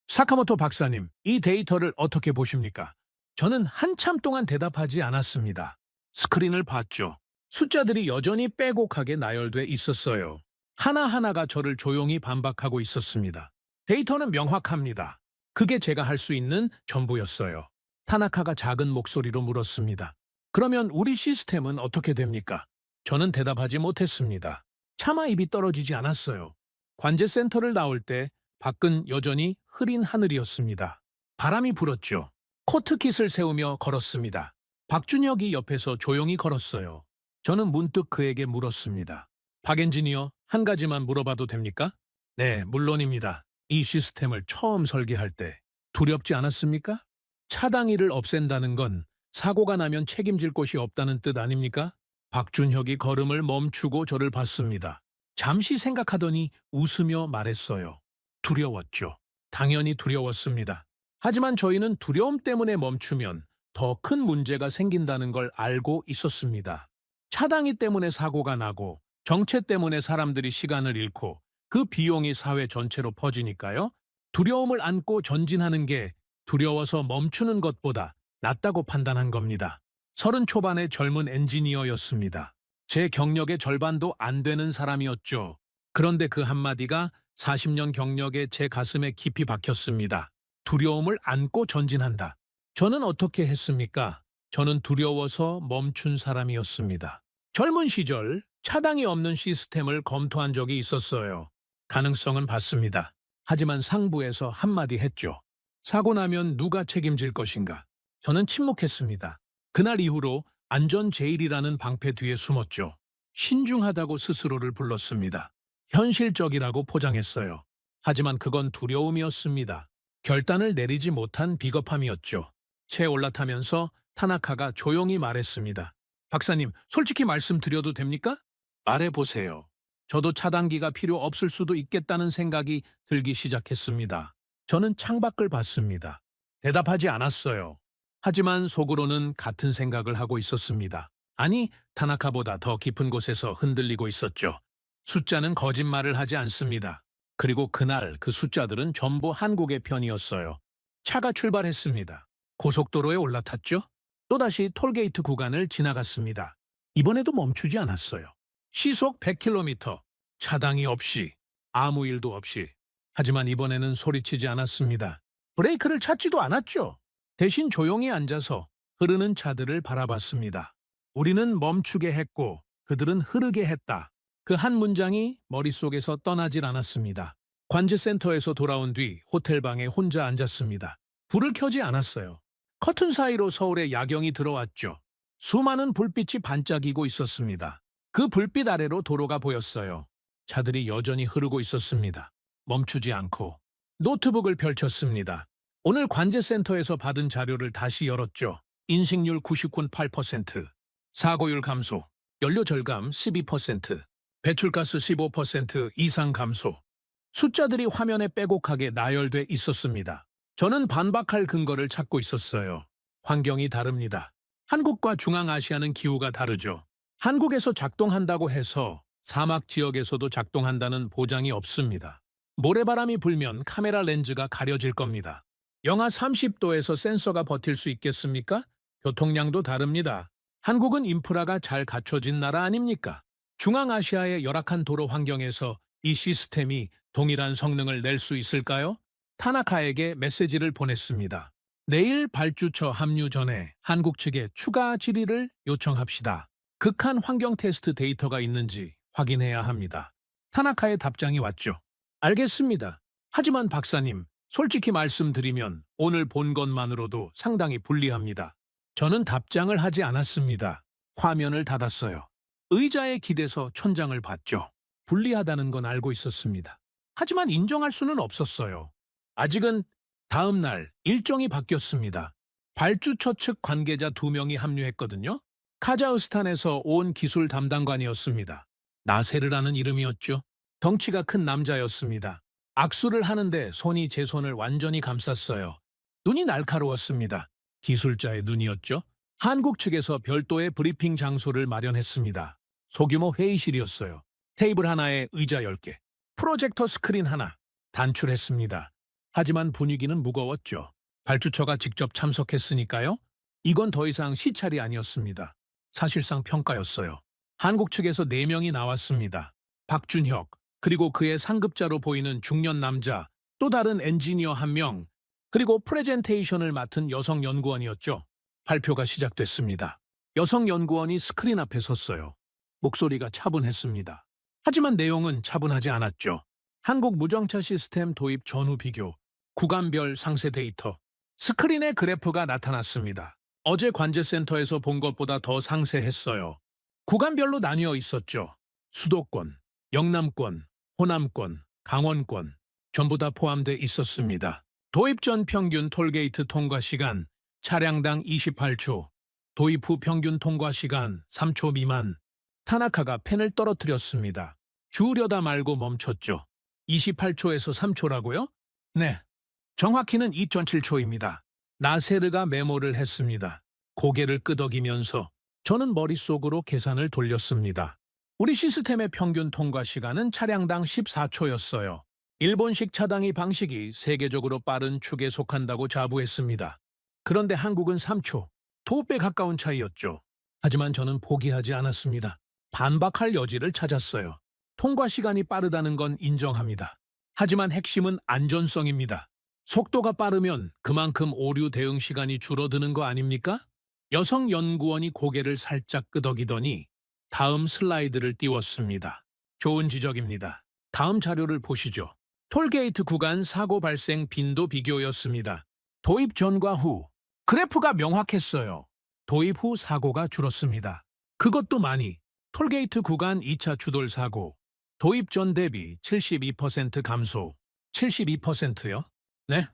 사카모토 박사님, 이 데이터를 어떻게 보십니까? 저는 한참 동안 대답하지 않았습니다. 스크린을 봤죠. 숫자들이 여전히 빼곡하게 나열돼 있었어요. 하나하나가 저를 조용히 반박하고 있었습니다. 데이터는 명확합니다. 그게 제가 할 수 있는 전부였어요. 타나카가 작은 목소리로 물었습니다. 그러면 우리 시스템은 어떻게 됩니까? 저는 대답하지 못했습니다. 차마 입이 떨어지지 않았어요. 관제센터를 나올 때 밖은 여전히 흐린 하늘이었습니다. 바람이 불었죠. 코트킷을 세우며 걸었습니다. 박준혁이 옆에서 조용히 걸었어요. 저는 문득 그에게 물었습니다. 박 엔지니어, 한 가지만 물어봐도 됩니까? 네, 물론입니다. 이 시스템을 처음 설계할 때 두렵지 않았습니까? 차당이를 없앤다는 건 사고가 나면 책임질 곳이 없다는 뜻 아닙니까? 박준혁이 걸음을 멈추고 저를 봤습니다. 잠시 생각하더니 웃으며 말했어요. 두려웠죠. 당연히 두려웠습니다. 하지만 저희는 두려움 때문에 멈추면 더 큰 문제가 생긴다는 걸 알고 있었습니다. 차당이 때문에 사고가 나고 정체 때문에 사람들이 시간을 잃고 그 비용이 사회 전체로 퍼지니까요. 두려움을 안고 전진하는 게 두려워서 멈추는 것보다 낫다고 판단한 겁니다. 30 초반의 젊은 엔지니어였습니다. 제 경력의 절반도 안 되는 사람이었죠. 그런데 그 한마디가 40년 경력의 제 가슴에 깊이 박혔습니다. 두려움을 안고 전진한다. 저는 어떻게 했습니까? 저는 두려워서 멈춘 사람이었습니다. 젊은 시절 차당이 없는 시스템을 검토한 적이 있었어요. 가능성은 봤습니다. 하지만 상부에서 한마디 했죠. 사고 나면 누가 책임질 것인가? 저는 침묵했습니다. 그날 이후로 안전 제일이라는 방패 뒤에 숨었죠. 신중하다고 스스로를 불렀습니다. 현실적이라고 포장했어요. 하지만 그건 두려움이었습니다. 결단을 내리지 못한 비겁함이었죠. 채 올라타면서 타나카가 조용히 말했습니다. 박사님, 솔직히 말씀드려도 됩니까? 말해보세요. 저도 차단기가 필요 없을 수도 있겠다는 생각이 들기 시작했습니다. 저는 창밖을 봤습니다. 대답하지 않았어요. 하지만 속으로는 같은 생각을 하고 있었습니다. 아니, 타나카보다 더 깊은 곳에서 흔들리고 있었죠. 숫자는 거짓말을 하지 않습니다. 그리고 그날 그 숫자들은 전부 한국의 편이었어요. 차가 출발했습니다. 고속도로에 올라탔죠. 또다시 톨게이트 구간을 지나갔습니다. 이번에도 멈추지 않았어요. 시속 100km, 차당이 없이, 아무 일도 없이. 하지만 이번에는 소리치지 않았습니다. 브레이크를 찾지도 않았죠. 대신 조용히 앉아서 흐르는 차들을 바라봤습니다. 우리는 멈추게 했고 그들은 흐르게 했다. 그 한 문장이 머릿속에서 떠나질 않았습니다. 관제센터에서 돌아온 뒤 호텔방에 혼자 앉았습니다. 불을 켜지 않았어요. 커튼 사이로 서울의 야경이 들어왔죠. 수많은 불빛이 반짝이고 있었습니다. 그 불빛 아래로 도로가 보였어요. 차들이 여전히 흐르고 있었습니다. 멈추지 않고 노트북을 펼쳤습니다. 오늘 관제센터에서 받은 자료를 다시 열었죠. 인식률 99.8%, 사고율 감소, 연료 절감 12%, 배출가스 15% 이상 감소. 숫자들이 화면에 빼곡하게 나열돼 있었습니다. 저는 반박할 근거를 찾고 있었어요. 환경이 다릅니다. 한국과 중앙아시아는 기후가 다르죠. 한국에서 작동한다고 해서 사막 지역에서도 작동한다는 보장이 없습니다. 모래바람이 불면 카메라 렌즈가 가려질 겁니다. 영하 30도에서 센서가 버틸 수 있겠습니까? 교통량도 다릅니다. 한국은 인프라가 잘 갖춰진 나라 아닙니까? 중앙아시아의 열악한 도로 환경에서 이 시스템이 동일한 성능을 낼 수 있을까요? 타나카에게 메시지를 보냈습니다. 내일 발주처 합류 전에 한국 측에 추가 질의를 요청합시다. 극한 환경 테스트 데이터가 있는지 확인해야 합니다. 타나카의 답장이 왔죠. 알겠습니다. 하지만 박사님, 솔직히 말씀드리면 오늘 본 것만으로도 상당히 불리합니다. 저는 답장을 하지 않았습니다. 화면을 닫았어요. 의자에 기대서 천장을 봤죠. 불리하다는 건 알고 있었습니다. 하지만 인정할 수는 없었어요. 아직은 다음 날 일정이 바뀌었습니다. 발주처 측 관계자 2명이 합류했거든요. 카자흐스탄에서 온 기술 담당관이었습니다. 나세르라는 이름이었죠. 덩치가 큰 남자였습니다. 악수를 하는데 손이 제 손을 완전히 감쌌어요. 눈이 날카로웠습니다. 기술자의 눈이었죠. 한국 측에서 별도의 브리핑 장소를 마련했습니다. 소규모 회의실이었어요. 테이블 하나에 의자 10개, 프로젝터 스크린 하나, 단출했습니다. 하지만 분위기는 무거웠죠. 발주처가 직접 참석했으니까요. 이건 더 이상 시찰이 아니었습니다. 사실상 평가였어요. 한국 측에서 4명이 나왔습니다. 박준혁, 그리고 그의 상급자로 보이는 중년 남자, 또 다른 엔지니어 1명, 그리고 프레젠테이션을 맡은 여성 연구원이었죠. 발표가 시작됐습니다. 여성 연구원이 스크린 앞에 섰어요. 목소리가 차분했습니다. 하지만 내용은 차분하지 않았죠. 한국 무정차 시스템 도입 전후 비교, 구간별 상세 데이터, 스크린에 그래프가 나타났습니다. 어제 관제센터에서 본 것보다 더 상세했어요. 구간별로 나뉘어 있었죠. 수도권, 영남권, 호남권, 강원권, 전부 다 포함돼 있었습니다. 도입 전 평균 톨게이트 통과 시간, 차량당 28초, 도입 후 평균 통과 시간 3초 미만. 타나카가 펜을 떨어뜨렸습니다. 주우려다 말고 멈췄죠. 28초에서 3초라고요? 네. 정확히는 2.7초입니다. 나세르가 메모를 했습니다. 고개를 끄덕이면서 저는 머릿속으로 계산을 돌렸습니다. 우리 시스템의 평균 통과 시간은 차량당 14초였어요. 일본식 차당이 방식이 세계적으로 빠른 축에 속한다고 자부했습니다. 그런데 한국은 3초, 2배 가까운 차이였죠. 하지만 저는 포기하지 않았습니다. 반박할 여지를 찾았어요. 통과 시간이 빠르다는 건 인정합니다. 하지만 핵심은 안전성입니다. 속도가 빠르면 그만큼 오류 대응 시간이 줄어드는 거 아닙니까? 여성 연구원이 고개를 살짝 끄덕이더니 다음 슬라이드를 띄웠습니다. 좋은 지적입니다. 다음 자료를 보시죠. 톨게이트 구간 사고 발생 빈도 비교였습니다. 도입 전과 후. 그래프가 명확했어요. 도입 후 사고가 줄었습니다. 그것도 많이. 톨게이트 구간 2차 추돌 사고. 도입 전 대비 72% 감소. 72%요? 네?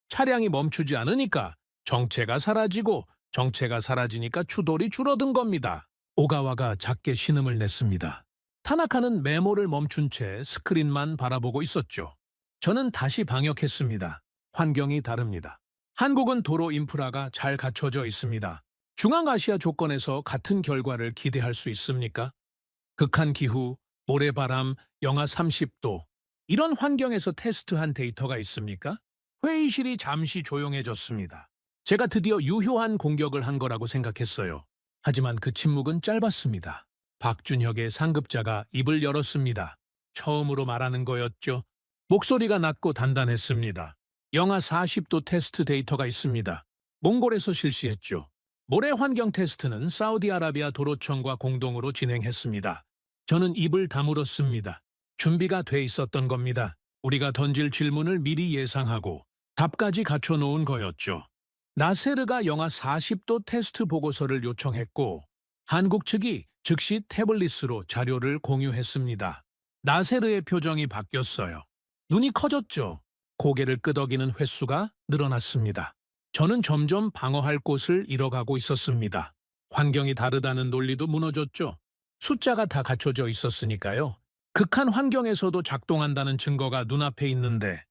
차량이 멈추지 않으니까 정체가 사라지고 정체가 사라지니까 추돌이 줄어든 겁니다. 오가와가 작게 신음을 냈습니다. 타나카는 메모를 멈춘 채 스크린만 바라보고 있었죠. 저는 다시 방역했습니다. 환경이 다릅니다. 한국은 도로 인프라가 잘 갖춰져 있습니다. 중앙아시아 조건에서 같은 결과를 기대할 수 있습니까? 극한 기후, 모래바람, 영하 30도. 이런 환경에서 테스트한 데이터가 있습니까? 회의실이 잠시 조용해졌습니다. 제가 드디어 유효한 공격을 한 거라고 생각했어요. 하지만 그 침묵은 짧았습니다. 박준혁의 상급자가 입을 열었습니다. 처음으로 말하는 거였죠. 목소리가 낮고 단단했습니다. 영하 40도 테스트 데이터가 있습니다. 몽골에서 실시했죠. 모래 환경 테스트는 사우디아라비아 도로청과 공동으로 진행했습니다. 저는 입을 다물었습니다. 준비가 돼 있었던 겁니다. 우리가 던질 질문을 미리 예상하고 답까지 갖춰놓은 거였죠. 나세르가 영하 40도 테스트 보고서를 요청했고 한국 측이 즉시 태블릿으로 자료를 공유했습니다. 나세르의 표정이 바뀌었어요. 눈이 커졌죠. 고개를 끄덕이는 횟수가 늘어났습니다. 저는 점점 방어할 곳을 잃어가고 있었습니다. 환경이 다르다는 논리도 무너졌죠. 숫자가 다 갖춰져 있었으니까요. 극한 환경에서도 작동한다는 증거가 눈앞에 있는데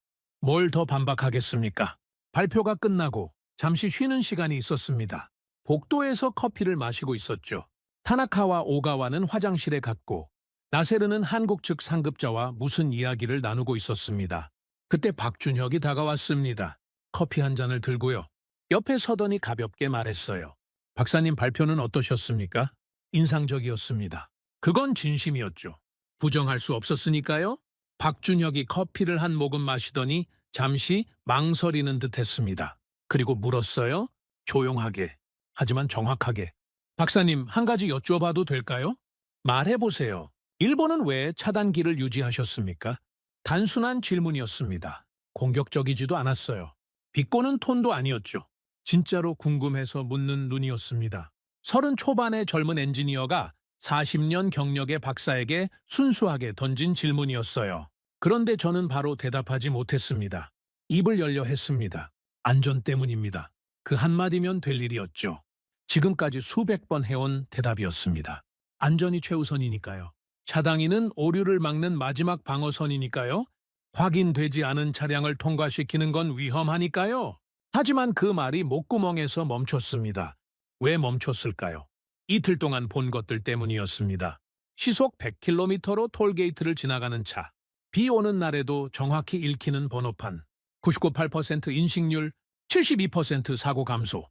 뭘 더 반박하겠습니까? 발표가 끝나고 잠시 쉬는 시간이 있었습니다. 복도에서 커피를 마시고 있었죠. 타나카와 오가와는 화장실에 갔고 나세르는 한국 측 상급자와 무슨 이야기를 나누고 있었습니다. 그때 박준혁이 다가왔습니다. 커피 한 잔을 들고요. 옆에 서더니 가볍게 말했어요. 박사님 발표는 어떠셨습니까? 인상적이었습니다. 그건 진심이었죠. 부정할 수 없었으니까요. 박준혁이 커피를 한 모금 마시더니 잠시 망설이는 듯 했습니다. 그리고 물었어요. 조용하게, 하지만 정확하게. 박사님, 한 가지 여쭤봐도 될까요? 말해보세요. 일본은 왜 차단기를 유지하셨습니까? 단순한 질문이었습니다. 공격적이지도 않았어요. 비꼬는 톤도 아니었죠. 진짜로 궁금해서 묻는 눈이었습니다. 30 초반의 젊은 엔지니어가 40년 경력의 박사에게 순수하게 던진 질문이었어요. 그런데 저는 바로 대답하지 못했습니다. 입을 열려 했습니다. 안전 때문입니다. 그 한마디면 될 일이었죠. 지금까지 수백 번 해온 대답이었습니다. 안전이 최우선이니까요. 차당이는 오류를 막는 마지막 방어선이니까요. 확인되지 않은 차량을 통과시키는 건 위험하니까요. 하지만 그 말이 목구멍에서 멈췄습니다. 왜 멈췄을까요? 이틀 동안 본 것들 때문이었습니다. 시속 100km로 톨게이트를 지나가는 차. 비 오는 날에도 정확히 읽히는 번호판. 99.8% 인식률, 72% 사고 감소.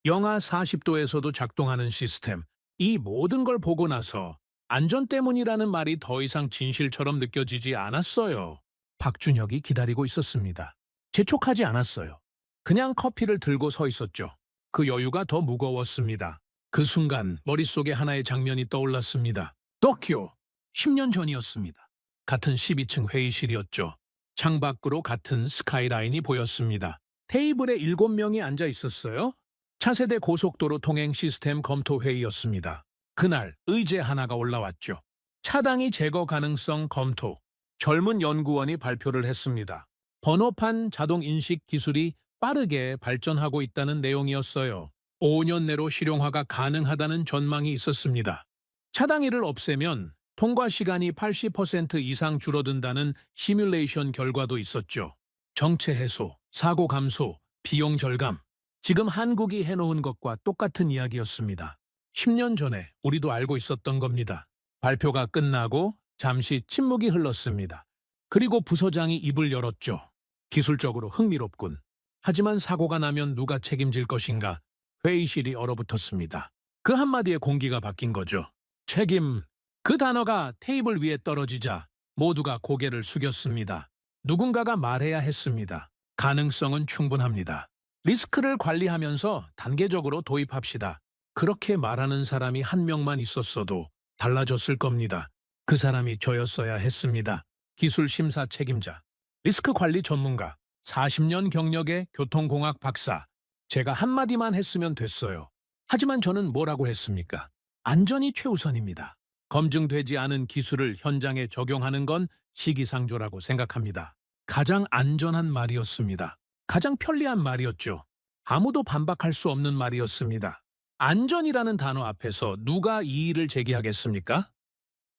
영하 40도에서도 작동하는 시스템. 이 모든 걸 보고 나서 안전 때문이라는 말이 더 이상 진실처럼 느껴지지 않았어요. 박준혁이 기다리고 있었습니다. 재촉하지 않았어요. 그냥 커피를 들고 서 있었죠. 그 여유가 더 무거웠습니다. 그 순간 머릿속에 하나의 장면이 떠올랐습니다. 도쿄! 10년 전이었습니다. 같은 12층 회의실이었죠. 창밖으로 같은 스카이라인이 보였습니다. 테이블에 7명이 앉아 있었어요. 차세대 고속도로 통행 시스템 검토 회의였습니다. 그날 의제 하나가 올라왔죠. 차당이 제거 가능성 검토. 젊은 연구원이 발표를 했습니다. 번호판 자동 인식 기술이 빠르게 발전하고 있다는 내용이었어요. 5년 내로 실용화가 가능하다는 전망이 있었습니다. 차당이를 없애면 통과 시간이 80% 이상 줄어든다는 시뮬레이션 결과도 있었죠. 정체 해소, 사고 감소, 비용 절감. 지금 한국이 해놓은 것과 똑같은 이야기였습니다. 10년 전에 우리도 알고 있었던 겁니다. 발표가 끝나고 잠시 침묵이 흘렀습니다. 그리고 부서장이 입을 열었죠. 기술적으로 흥미롭군. 하지만 사고가 나면 누가 책임질 것인가? 회의실이 얼어붙었습니다. 그 한마디에 공기가 바뀐 거죠. 책임. 그 단어가 테이블 위에 떨어지자 모두가 고개를 숙였습니다. 누군가가 말해야 했습니다. 가능성은 충분합니다. 리스크를 관리하면서 단계적으로 도입합시다. 그렇게 말하는 사람이 한 명만 있었어도 달라졌을 겁니다. 그 사람이 저였어야 했습니다. 기술 심사 책임자, 리스크 관리 전문가, 40년 경력의 교통공학 박사. 제가 한마디만 했으면 됐어요. 하지만 저는 뭐라고 했습니까? 안전이 최우선입니다. 검증되지 않은 기술을 현장에 적용하는 건 시기상조라고 생각합니다. 가장 안전한 말이었습니다. 가장 편리한 말이었죠. 아무도 반박할 수 없는 말이었습니다. 안전이라는 단어 앞에서 누가 이의를 제기하겠습니까?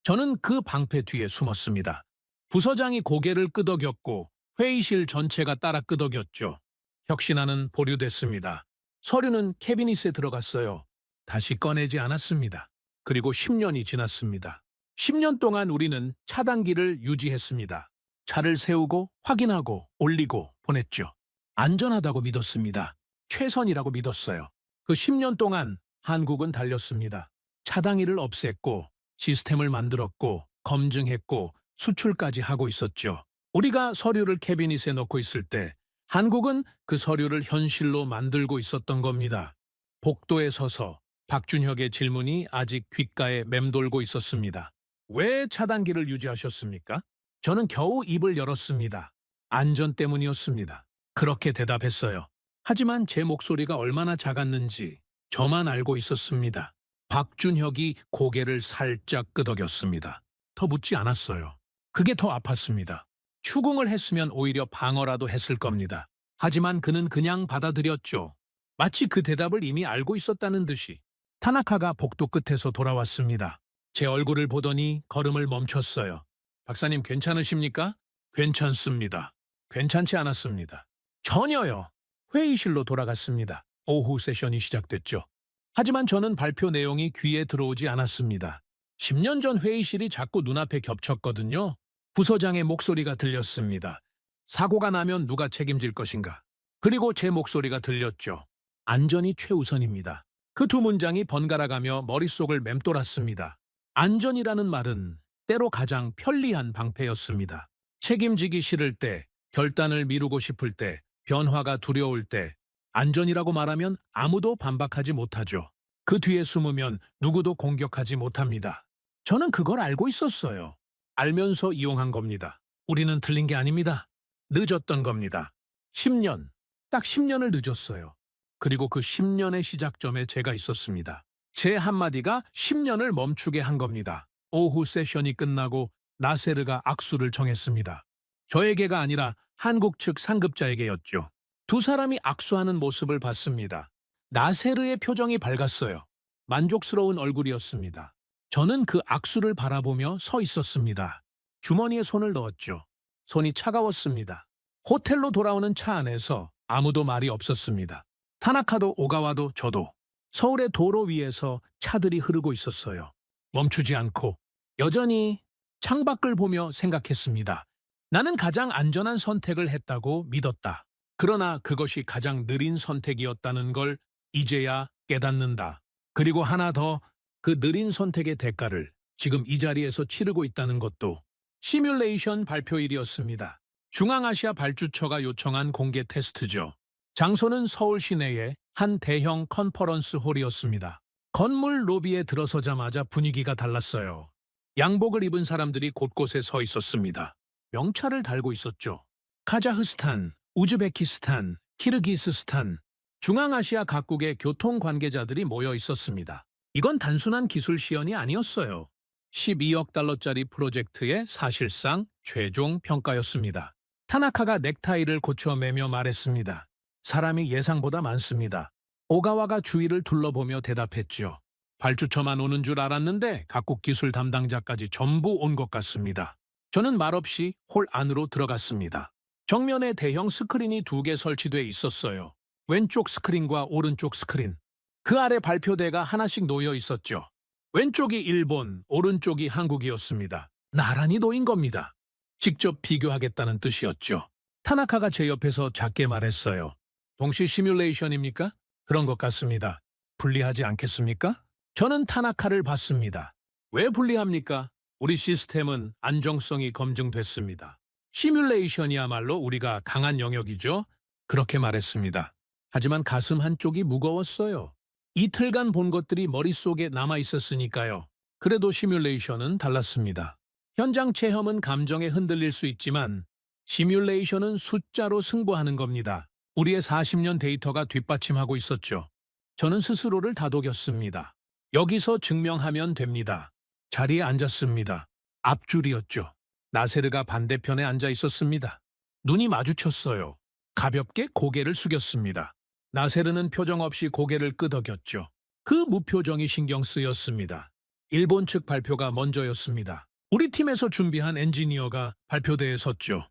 저는 그 방패 뒤에 숨었습니다. 부서장이 고개를 끄덕였고 회의실 전체가 따라 끄덕였죠. 혁신안은 보류됐습니다. 서류는 캐비닛에 들어갔어요. 다시 꺼내지 않았습니다. 그리고 10년이 지났습니다. 10년 동안 우리는 차단기를 유지했습니다. 차를 세우고 확인하고 올리고 보냈죠. 안전하다고 믿었습니다. 최선이라고 믿었어요. 그 10년 동안 한국은 달렸습니다. 차단기를 없앴고 시스템을 만들었고 검증했고 수출까지 하고 있었죠. 우리가 서류를 캐비닛에 넣고 있을 때 한국은 그 서류를 현실로 만들고 있었던 겁니다. 복도에 서서 박준혁의 질문이 아직 귓가에 맴돌고 있었습니다. 왜 차단기를 유지하셨습니까? 저는 겨우 입을 열었습니다. 안전 때문이었습니다. 그렇게 대답했어요. 하지만 제 목소리가 얼마나 작았는지 저만 알고 있었습니다. 박준혁이 고개를 살짝 끄덕였습니다. 더 묻지 않았어요. 그게 더 아팠습니다. 추궁을 했으면 오히려 방어라도 했을 겁니다. 하지만 그는 그냥 받아들였죠. 마치 그 대답을 이미 알고 있었다는 듯이. 타나카가 복도 끝에서 돌아왔습니다. 제 얼굴을 보더니 걸음을 멈췄어요. 박사님 괜찮으십니까? 괜찮습니다. 괜찮지 않았습니다. 전혀요. 회의실로 돌아갔습니다. 오후 세션이 시작됐죠. 하지만 저는 발표 내용이 귀에 들어오지 않았습니다. 10년 전 회의실이 자꾸 눈앞에 겹쳤거든요. 부서장의 목소리가 들렸습니다. 사고가 나면 누가 책임질 것인가? 그리고 제 목소리가 들렸죠. 안전이 최우선입니다. 그 두 문장이 번갈아가며 머릿속을 맴돌았습니다. 안전이라는 말은 때로 가장 편리한 방패였습니다. 책임지기 싫을 때, 결단을 미루고 싶을 때, 변화가 두려울 때, 안전이라고 말하면 아무도 반박하지 못하죠. 그 뒤에 숨으면 누구도 공격하지 못합니다. 저는 그걸 알고 있었어요. 알면서 이용한 겁니다. 우리는 틀린 게 아닙니다. 늦었던 겁니다. 10년, 딱 10년을 늦었어요. 그리고 그 10년의 시작점에 제가 있었습니다. 제 한마디가 10년을 멈추게 한 겁니다. 오후 세션이 끝나고 나세르가 악수를 정했습니다. 저에게가 아니라 한국 측 상급자에게였죠. 두 사람이 악수하는 모습을 봤습니다. 나세르의 표정이 밝았어요. 만족스러운 얼굴이었습니다. 저는 그 악수를 바라보며 서 있었습니다. 주머니에 손을 넣었죠. 손이 차가웠습니다. 호텔로 돌아오는 차 안에서 아무도 말이 없었습니다. 타나카도 오가와도 저도 서울의 도로 위에서 차들이 흐르고 있었어요. 멈추지 않고 여전히 창밖을 보며 생각했습니다. 나는 가장 안전한 선택을 했다고 믿었다. 그러나 그것이 가장 느린 선택이었다는 걸 이제야 깨닫는다. 그리고 하나 더, 그 느린 선택의 대가를 지금 이 자리에서 치르고 있다는 것도. 시뮬레이션 발표일이었습니다. 중앙아시아 발주처가 요청한 공개 테스트죠. 장소는 서울 시내의 한 대형 컨퍼런스 홀이었습니다. 건물 로비에 들어서자마자 분위기가 달랐어요. 양복을 입은 사람들이 곳곳에 서 있었습니다. 명찰을 달고 있었죠. 카자흐스탄, 우즈베키스탄, 키르기스스탄, 중앙아시아 각국의 교통 관계자들이 모여 있었습니다. 이건 단순한 기술 시연이 아니었어요. 12억 달러짜리 프로젝트의 사실상 최종 평가였습니다. 타나카가 넥타이를 고쳐매며 말했습니다. 사람이 예상보다 많습니다. 오가와가 주위를 둘러보며 대답했죠. 발주처만 오는 줄 알았는데 각국 기술 담당자까지 전부 온 것 같습니다. 저는 말없이 홀 안으로 들어갔습니다. 정면에 대형 스크린이 2개 설치돼 있었어요. 왼쪽 스크린과 오른쪽 스크린. 그 아래 발표대가 하나씩 놓여 있었죠. 왼쪽이 일본, 오른쪽이 한국이었습니다. 나란히 놓인 겁니다. 직접 비교하겠다는 뜻이었죠. 타나카가 제 옆에서 작게 말했어요. 동시 시뮬레이션입니까? 그런 것 같습니다. 불리하지 않겠습니까? 저는 타나카를 봤습니다. 왜 불리합니까? 우리 시스템은 안정성이 검증됐습니다. 시뮬레이션이야말로 우리가 강한 영역이죠. 그렇게 말했습니다. 하지만 가슴 한쪽이 무거웠어요. 이틀간 본 것들이 머릿속에 남아 있었으니까요. 그래도 시뮬레이션은 달랐습니다. 현장 체험은 감정에 흔들릴 수 있지만 시뮬레이션은 숫자로 승부하는 겁니다. 우리의 40년 데이터가 뒷받침하고 있었죠. 저는 스스로를 다독였습니다. 여기서 증명하면 됩니다. 자리에 앉았습니다. 앞줄이었죠. 나세르가 반대편에 앉아 있었습니다. 눈이 마주쳤어요. 가볍게 고개를 숙였습니다. 나세르는 표정 없이 고개를 끄덕였죠. 그 무표정이 신경 쓰였습니다. 일본 측 발표가 먼저였습니다. 우리 팀에서 준비한 엔지니어가 발표대에 섰죠.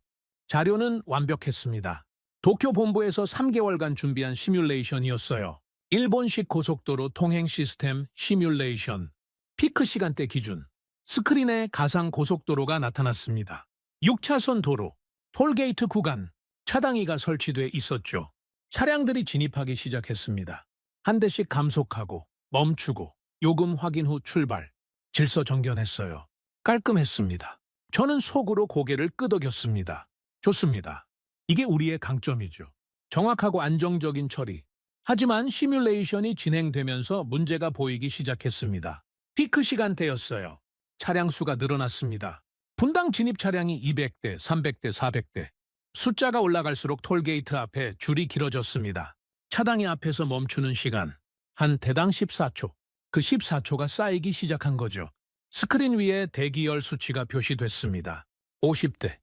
자료는 완벽했습니다. 도쿄 본부에서 3개월간 준비한 시뮬레이션이었어요. 일본식 고속도로 통행 시스템 시뮬레이션. 피크 시간대 기준. 스크린에 가상 고속도로가 나타났습니다. 6차선 도로, 톨게이트 구간, 차단기가 설치돼 있었죠. 차량들이 진입하기 시작했습니다. 한 대씩 감속하고 멈추고 요금 확인 후 출발. 질서 정견했어요. 깔끔했습니다. 저는 속으로 고개를 끄덕였습니다. 좋습니다. 이게 우리의 강점이죠. 정확하고 안정적인 처리. 하지만 시뮬레이션이 진행되면서 문제가 보이기 시작했습니다. 피크 시간대였어요. 차량 수가 늘어났습니다. 분당 진입 차량이 200대, 300대, 400대. 숫자가 올라갈수록 톨게이트 앞에 줄이 길어졌습니다. 차량이 앞에서 멈추는 시간. 한 대당 14초. 그 14초가 쌓이기 시작한 거죠. 스크린 위에 대기열 수치가 표시됐습니다. 50대,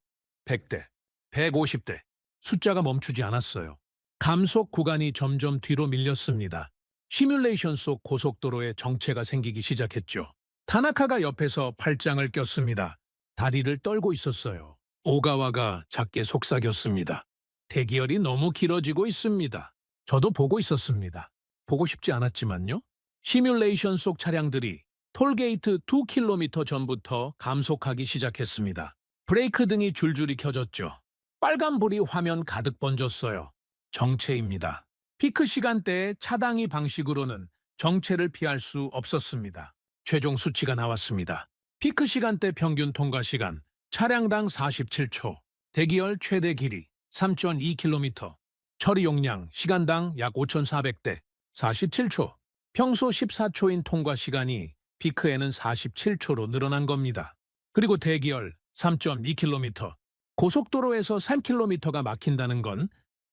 100대, 150대. 숫자가 멈추지 않았어요. 감속 구간이 점점 뒤로 밀렸습니다. 시뮬레이션 속 고속도로에 정체가 생기기 시작했죠. 타나카가 옆에서 팔짱을 꼈습니다. 다리를 떨고 있었어요. 오가와가 작게 속삭였습니다. 대기열이 너무 길어지고 있습니다. 저도 보고 있었습니다. 보고 싶지 않았지만요. 시뮬레이션 속 차량들이 톨게이트 2km 전부터 감속하기 시작했습니다. 브레이크 등이 줄줄이 켜졌죠. 빨간불이 화면 가득 번졌어요. 정체입니다. 피크 시간대에 차단기 방식으로는 정체를 피할 수 없었습니다. 최종 수치가 나왔습니다. 피크 시간대 평균 통과 시간 차량당 47초, 대기열 최대 길이 3.2km, 처리 용량 시간당 약 5,400대, 47초. 평소 14초인 통과 시간이 피크에는 47초로 늘어난 겁니다. 그리고 대기열 3.2km, 고속도로에서 3km가 막힌다는 건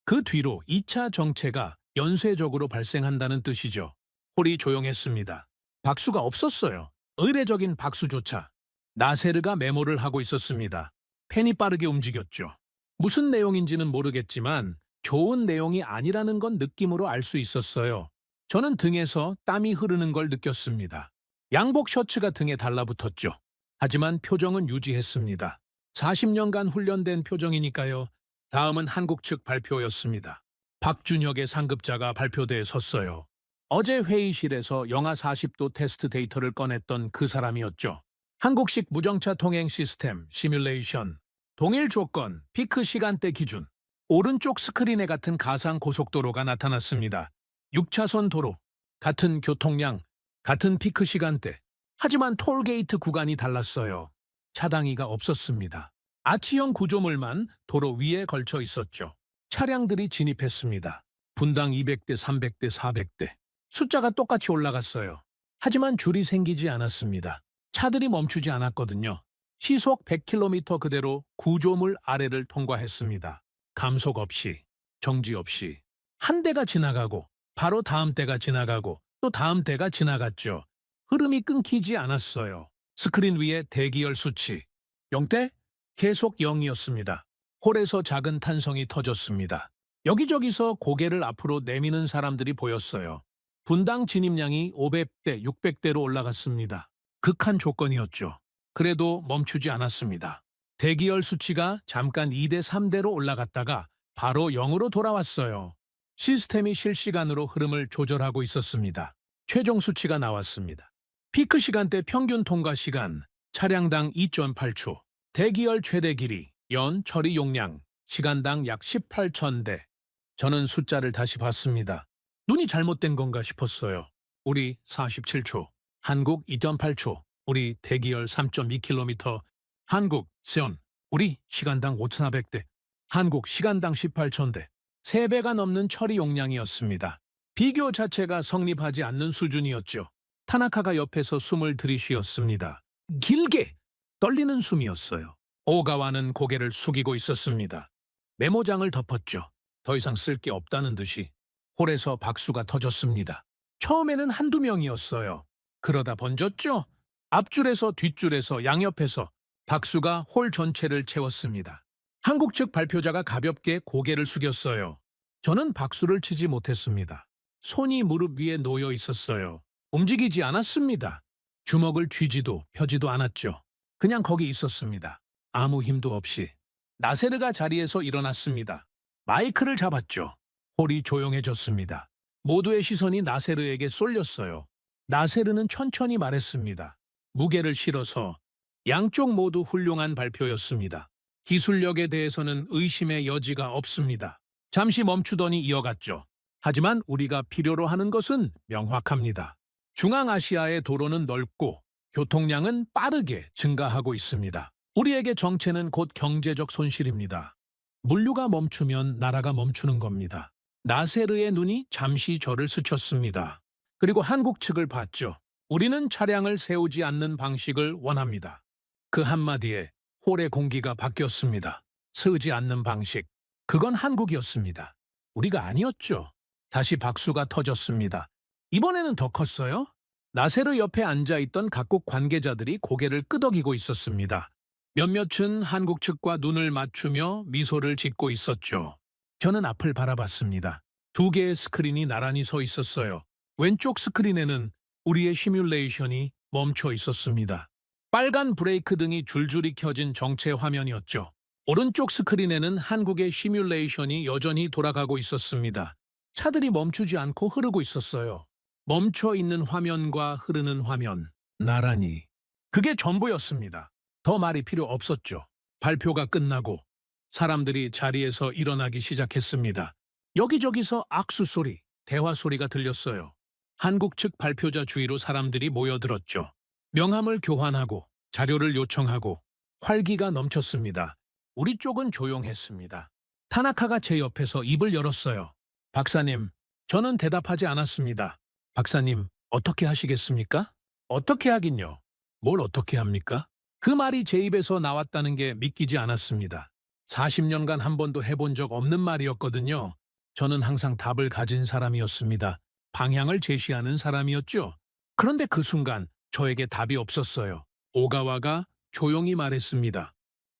그 뒤로 2차 정체가 연쇄적으로 발생한다는 뜻이죠. 홀이 조용했습니다. 박수가 없었어요. 의례적인 박수조차. 나세르가 메모를 하고 있었습니다. 펜이 빠르게 움직였죠. 무슨 내용인지는 모르겠지만 좋은 내용이 아니라는 건 느낌으로 알 수 있었어요. 저는 등에서 땀이 흐르는 걸 느꼈습니다. 양복 셔츠가 등에 달라붙었죠. 하지만 표정은 유지했습니다. 40년간 훈련된 표정이니까요. 다음은 한국 측 발표였습니다. 박준혁의 상급자가 발표대에 섰어요. 어제 회의실에서 영하 40도 테스트 데이터를 꺼냈던 그 사람이었죠. 한국식 무정차 통행 시스템 시뮬레이션. 동일 조건, 피크 시간대 기준. 오른쪽 스크린에 같은 가상 고속도로가 나타났습니다. 6차선 도로, 같은 교통량, 같은 피크 시간대. 하지만 톨게이트 구간이 달랐어요. 차단기가 없었습니다. 아치형 구조물만 도로 위에 걸쳐 있었죠. 차량들이 진입했습니다. 분당 200대, 300대, 400대. 숫자가 똑같이 올라갔어요. 하지만 줄이 생기지 않았습니다. 차들이 멈추지 않았거든요. 시속 100km 그대로 구조물 아래를 통과했습니다. 감속 없이, 정지 없이. 한 대가 지나가고 바로 다음 대가 지나가고 또 다음 대가 지나갔죠. 흐름이 끊기지 않았어요. 스크린 위에 대기열 수치 0대 계속 0이었습니다. 홀에서 작은 탄성이 터졌습니다. 여기저기서 고개를 앞으로 내미는 사람들이 보였어요. 분당 진입량이 500대, 600대로 올라갔습니다. 극한 조건이었죠. 그래도 멈추지 않았습니다. 대기열 수치가 잠깐 2대, 3대로 올라갔다가 바로 0으로 돌아왔어요. 시스템이 실시간으로 흐름을 조절하고 있었습니다. 최종 수치가 나왔습니다. 피크 시간대 평균 통과 시간, 차량당 2.8초, 대기열 최대 길이, 연 처리 용량, 시간당 약 18,000대. 저는 숫자를 다시 봤습니다. 눈이 잘못된 건가 싶었어요. 우리 47초, 한국 2.8초, 우리 대기열 3.2km, 한국 세온 우리 시간당 5,400대, 한국 시간당 18,000대, 3배가 넘는 처리 용량이었습니다. 비교 자체가 성립하지 않는 수준이었죠. 타나카가 옆에서 숨을 들이쉬었습니다. 길게 떨리는 숨이었어요. 오가와는 고개를 숙이고 있었습니다. 메모장을 덮었죠. 더 이상 쓸 게 없다는 듯이. 홀에서 박수가 터졌습니다. 처음에는 한두 명이었어요. 그러다 번졌죠. 앞줄에서 뒷줄에서 양옆에서 박수가 홀 전체를 채웠습니다. 한국 측 발표자가 가볍게 고개를 숙였어요. 저는 박수를 치지 못했습니다. 손이 무릎 위에 놓여 있었어요. 움직이지 않았습니다. 주먹을 쥐지도 펴지도 않았죠. 그냥 거기 있었습니다. 아무 힘도 없이. 나세르가 자리에서 일어났습니다. 마이크를 잡았죠. 홀이 조용해졌습니다. 모두의 시선이 나세르에게 쏠렸어요. 나세르는 천천히 말했습니다. 무게를 실어서 양쪽 모두 훌륭한 발표였습니다. 기술력에 대해서는 의심의 여지가 없습니다. 잠시 멈추더니 이어갔죠. 하지만 우리가 필요로 하는 것은 명확합니다. 중앙아시아의 도로는 넓고 교통량은 빠르게 증가하고 있습니다. 우리에게 정체는 곧 경제적 손실입니다. 물류가 멈추면 나라가 멈추는 겁니다. 나세르의 눈이 잠시 저를 스쳤습니다. 그리고 한국 측을 봤죠. 우리는 차량을 세우지 않는 방식을 원합니다. 그 한마디에 홀의 공기가 바뀌었습니다. 세우지 않는 방식. 그건 한국이었습니다. 우리가 아니었죠. 다시 박수가 터졌습니다. 이번에는 더 컸어요. 나세르 옆에 앉아있던 각국 관계자들이 고개를 끄덕이고 있었습니다. 몇몇은 한국 측과 눈을 맞추며 미소를 짓고 있었죠. 저는 앞을 바라봤습니다. 2개의 스크린이 나란히 서 있었어요. 왼쪽 스크린에는 우리의 시뮬레이션이 멈춰 있었습니다. 빨간 브레이크 등이 줄줄이 켜진 정체 화면이었죠. 오른쪽 스크린에는 한국의 시뮬레이션이 여전히 돌아가고 있었습니다. 차들이 멈추지 않고 흐르고 있었어요. 멈춰 있는 화면과 흐르는 화면, 나란히. 그게 전부였습니다. 더 말이 필요 없었죠. 발표가 끝나고 사람들이 자리에서 일어나기 시작했습니다. 여기저기서 악수 소리, 대화 소리가 들렸어요. 한국 측 발표자 주위로 사람들이 모여들었죠. 명함을 교환하고 자료를 요청하고 활기가 넘쳤습니다. 우리 쪽은 조용했습니다. 타나카가 제 옆에서 입을 열었어요. 박사님, 저는 대답하지 않았습니다. 박사님, 어떻게 하시겠습니까? 어떻게 하긴요. 뭘 어떻게 합니까? 그 말이 제 입에서 나왔다는 게 믿기지 않았습니다. 40년간 한 번도 해본 적 없는 말이었거든요. 저는 항상 답을 가진 사람이었습니다. 방향을 제시하는 사람이었죠. 그런데 그 순간 저에게 답이 없었어요. 오가와가 조용히 말했습니다.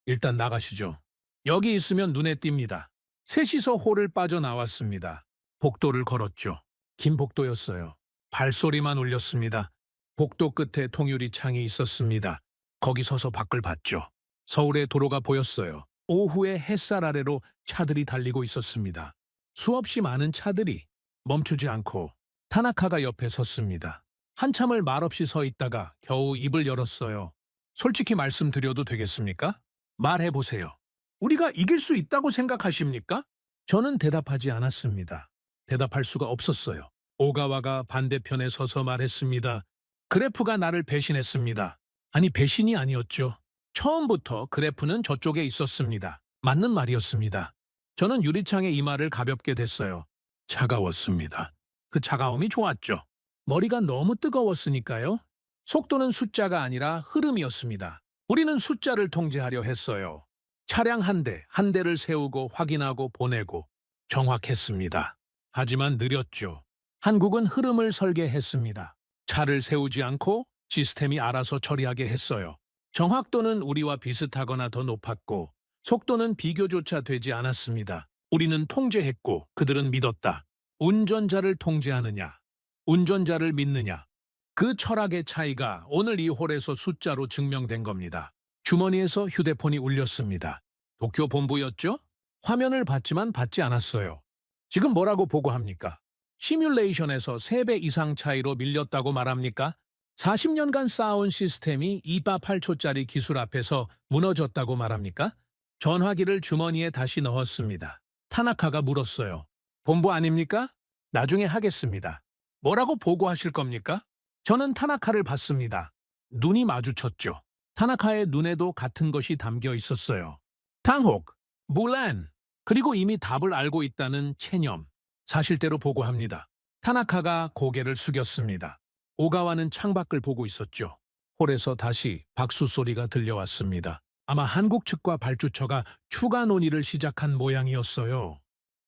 일단 나가시죠. 여기 있으면 눈에 띕니다. 셋이서 홀을 빠져나왔습니다. 복도를 걸었죠. 긴 복도였어요. 발소리만 울렸습니다. 복도 끝에 통유리 창이 있었습니다. 거기 서서 밖을 봤죠. 서울의 도로가 보였어요. 오후에 햇살 아래로 차들이 달리고 있었습니다. 수없이 많은 차들이 멈추지 않고 타나카가 옆에 섰습니다. 한참을 말없이 서 있다가 겨우 입을 열었어요. 솔직히 말씀드려도 되겠습니까? 말해보세요. 우리가 이길 수 있다고 생각하십니까? 저는 대답하지 않았습니다. 대답할 수가 없었어요. 오가와가 반대편에 서서 말했습니다. 그래프가 나를 배신했습니다. 아니, 배신이 아니었죠. 처음부터 그래프는 저쪽에 있었습니다. 맞는 말이었습니다. 저는 유리창에 이마를 가볍게 댔어요. 차가웠습니다. 그 차가움이 좋았죠. 머리가 너무 뜨거웠으니까요. 속도는 숫자가 아니라 흐름이었습니다. 우리는 숫자를 통제하려 했어요. 차량 한 대, 한 대를 세우고 확인하고 보내고 정확했습니다. 하지만 느렸죠. 한국은 흐름을 설계했습니다. 차를 세우지 않고 시스템이 알아서 처리하게 했어요. 정확도는 우리와 비슷하거나 더 높았고 속도는 비교조차 되지 않았습니다. 우리는 통제했고 그들은 믿었다. 운전자를 통제하느냐, 운전자를 믿느냐. 그 철학의 차이가 오늘 이 홀에서 숫자로 증명된 겁니다. 주머니에서 휴대폰이 울렸습니다. 도쿄 본부였죠? 화면을 봤지만 받지 않았어요. 지금 뭐라고 보고합니까? 시뮬레이션에서 3배 이상 차이로 밀렸다고 말합니까? 40년간 쌓아온 시스템이 2바 8초짜리 기술 앞에서 무너졌다고 말합니까? 전화기를 주머니에 다시 넣었습니다. 타나카가 물었어요. 본부 아닙니까? 나중에 하겠습니다. 뭐라고 보고하실 겁니까? 저는 타나카를 봤습니다. 눈이 마주쳤죠. 타나카의 눈에도 같은 것이 담겨 있었어요. 당혹, 물란, 그리고 이미 답을 알고 있다는 체념. 사실대로 보고합니다. 타나카가 고개를 숙였습니다. 오가와는 창밖을 보고 있었죠. 홀에서 다시 박수 소리가 들려왔습니다. 아마 한국 측과 발주처가 추가 논의를 시작한 모양이었어요.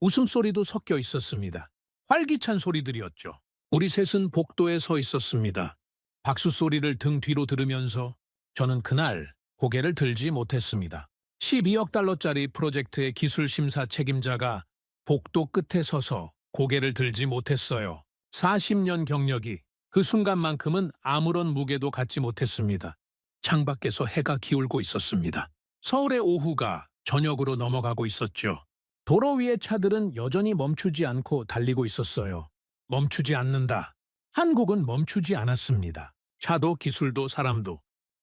웃음소리도 섞여 있었습니다. 활기찬 소리들이었죠. 우리 셋은 복도에 서 있었습니다. 박수 소리를 등 뒤로 들으면서 저는 그날 고개를 들지 못했습니다. 12억 달러짜리 프로젝트의 기술 심사 책임자가 복도 끝에 서서 고개를 들지 못했어요. 40년 경력이 그 순간만큼은 아무런 무게도 갖지 못했습니다. 창밖에서 해가 기울고 있었습니다. 서울의 오후가 저녁으로 넘어가고 있었죠. 도로 위의 차들은 여전히 멈추지 않고 달리고 있었어요. 멈추지 않는다. 한국은 멈추지 않았습니다. 차도 기술도 사람도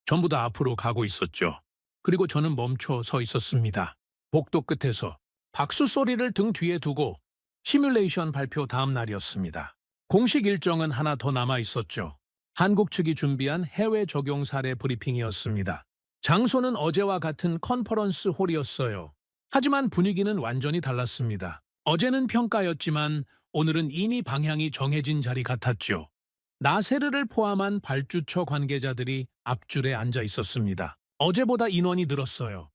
전부 다 앞으로 가고 있었죠. 그리고 저는 멈춰 서 있었습니다. 복도 끝에서 박수 소리를 등 뒤에 두고 시뮬레이션 발표 다음 날이었습니다. 공식 일정은 하나 더 남아 있었죠. 한국 측이 준비한 해외 적용 사례 브리핑이었습니다. 장소는 어제와 같은 컨퍼런스 홀이었어요. 하지만 분위기는 완전히 달랐습니다. 어제는 평가였지만 오늘은 이미 방향이 정해진 자리 같았죠. 나세르를 포함한 발주처 관계자들이 앞줄에 앉아 있었습니다. 어제보다 인원이 늘었어요.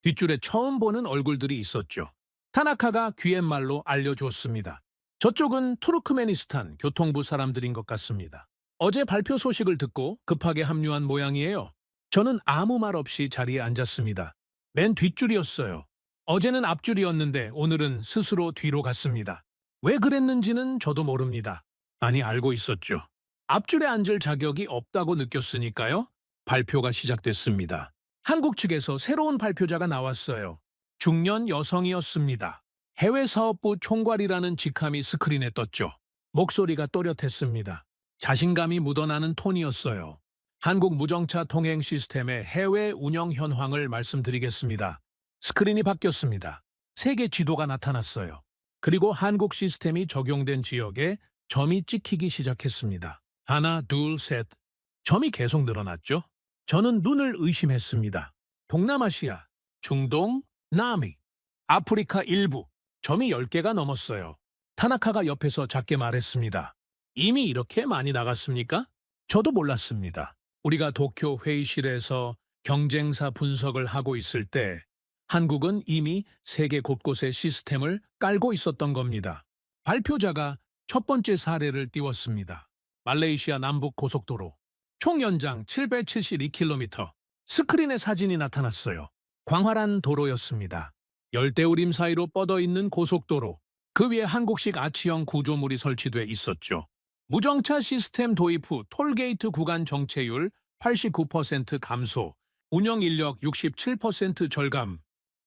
뒷줄에 처음 보는 얼굴들이 있었죠. 타나카가 귀옛말로 알려주었습니다. 저쪽은 투르크메니스탄 교통부 사람들인 것 같습니다. 어제 발표 소식을 듣고 급하게 합류한 모양이에요. 저는 아무 말 없이 자리에 앉았습니다. 맨 뒷줄이었어요. 어제는 앞줄이었는데 오늘은 스스로 뒤로 갔습니다. 왜 그랬는지는 저도 모릅니다. 아니, 알고 있었죠. 앞줄에 앉을 자격이 없다고 느꼈으니까요. 발표가 시작됐습니다. 한국 측에서 새로운 발표자가 나왔어요. 중년 여성이었습니다. 해외사업부 총괄이라는 직함이 스크린에 떴죠. 목소리가 또렷했습니다. 자신감이 묻어나는 톤이었어요. 한국 무정차 통행 시스템의 해외 운영 현황을 말씀드리겠습니다. 스크린이 바뀌었습니다. 세계 지도가 나타났어요. 그리고 한국 시스템이 적용된 지역에 점이 찍히기 시작했습니다. 하나, 둘, 셋. 점이 계속 늘어났죠. 저는 눈을 의심했습니다. 동남아시아, 중동, 남미, 아프리카 일부. 점이 10개가 넘었어요. 타나카가 옆에서 작게 말했습니다. 이미 이렇게 많이 나갔습니까? 저도 몰랐습니다. 우리가 도쿄 회의실에서 경쟁사 분석을 하고 있을 때 한국은 이미 세계 곳곳에 시스템을 깔고 있었던 겁니다. 발표자가 첫 번째 사례를 띄웠습니다. 말레이시아 남북 고속도로. 총 연장 772km. 스크린에 사진이 나타났어요. 광활한 도로였습니다. 열대우림 사이로 뻗어있는 고속도로. 그 위에 한국식 아치형 구조물이 설치돼 있었죠. 무정차 시스템 도입 후 톨게이트 구간 정체율 89% 감소, 운영 인력 67% 절감,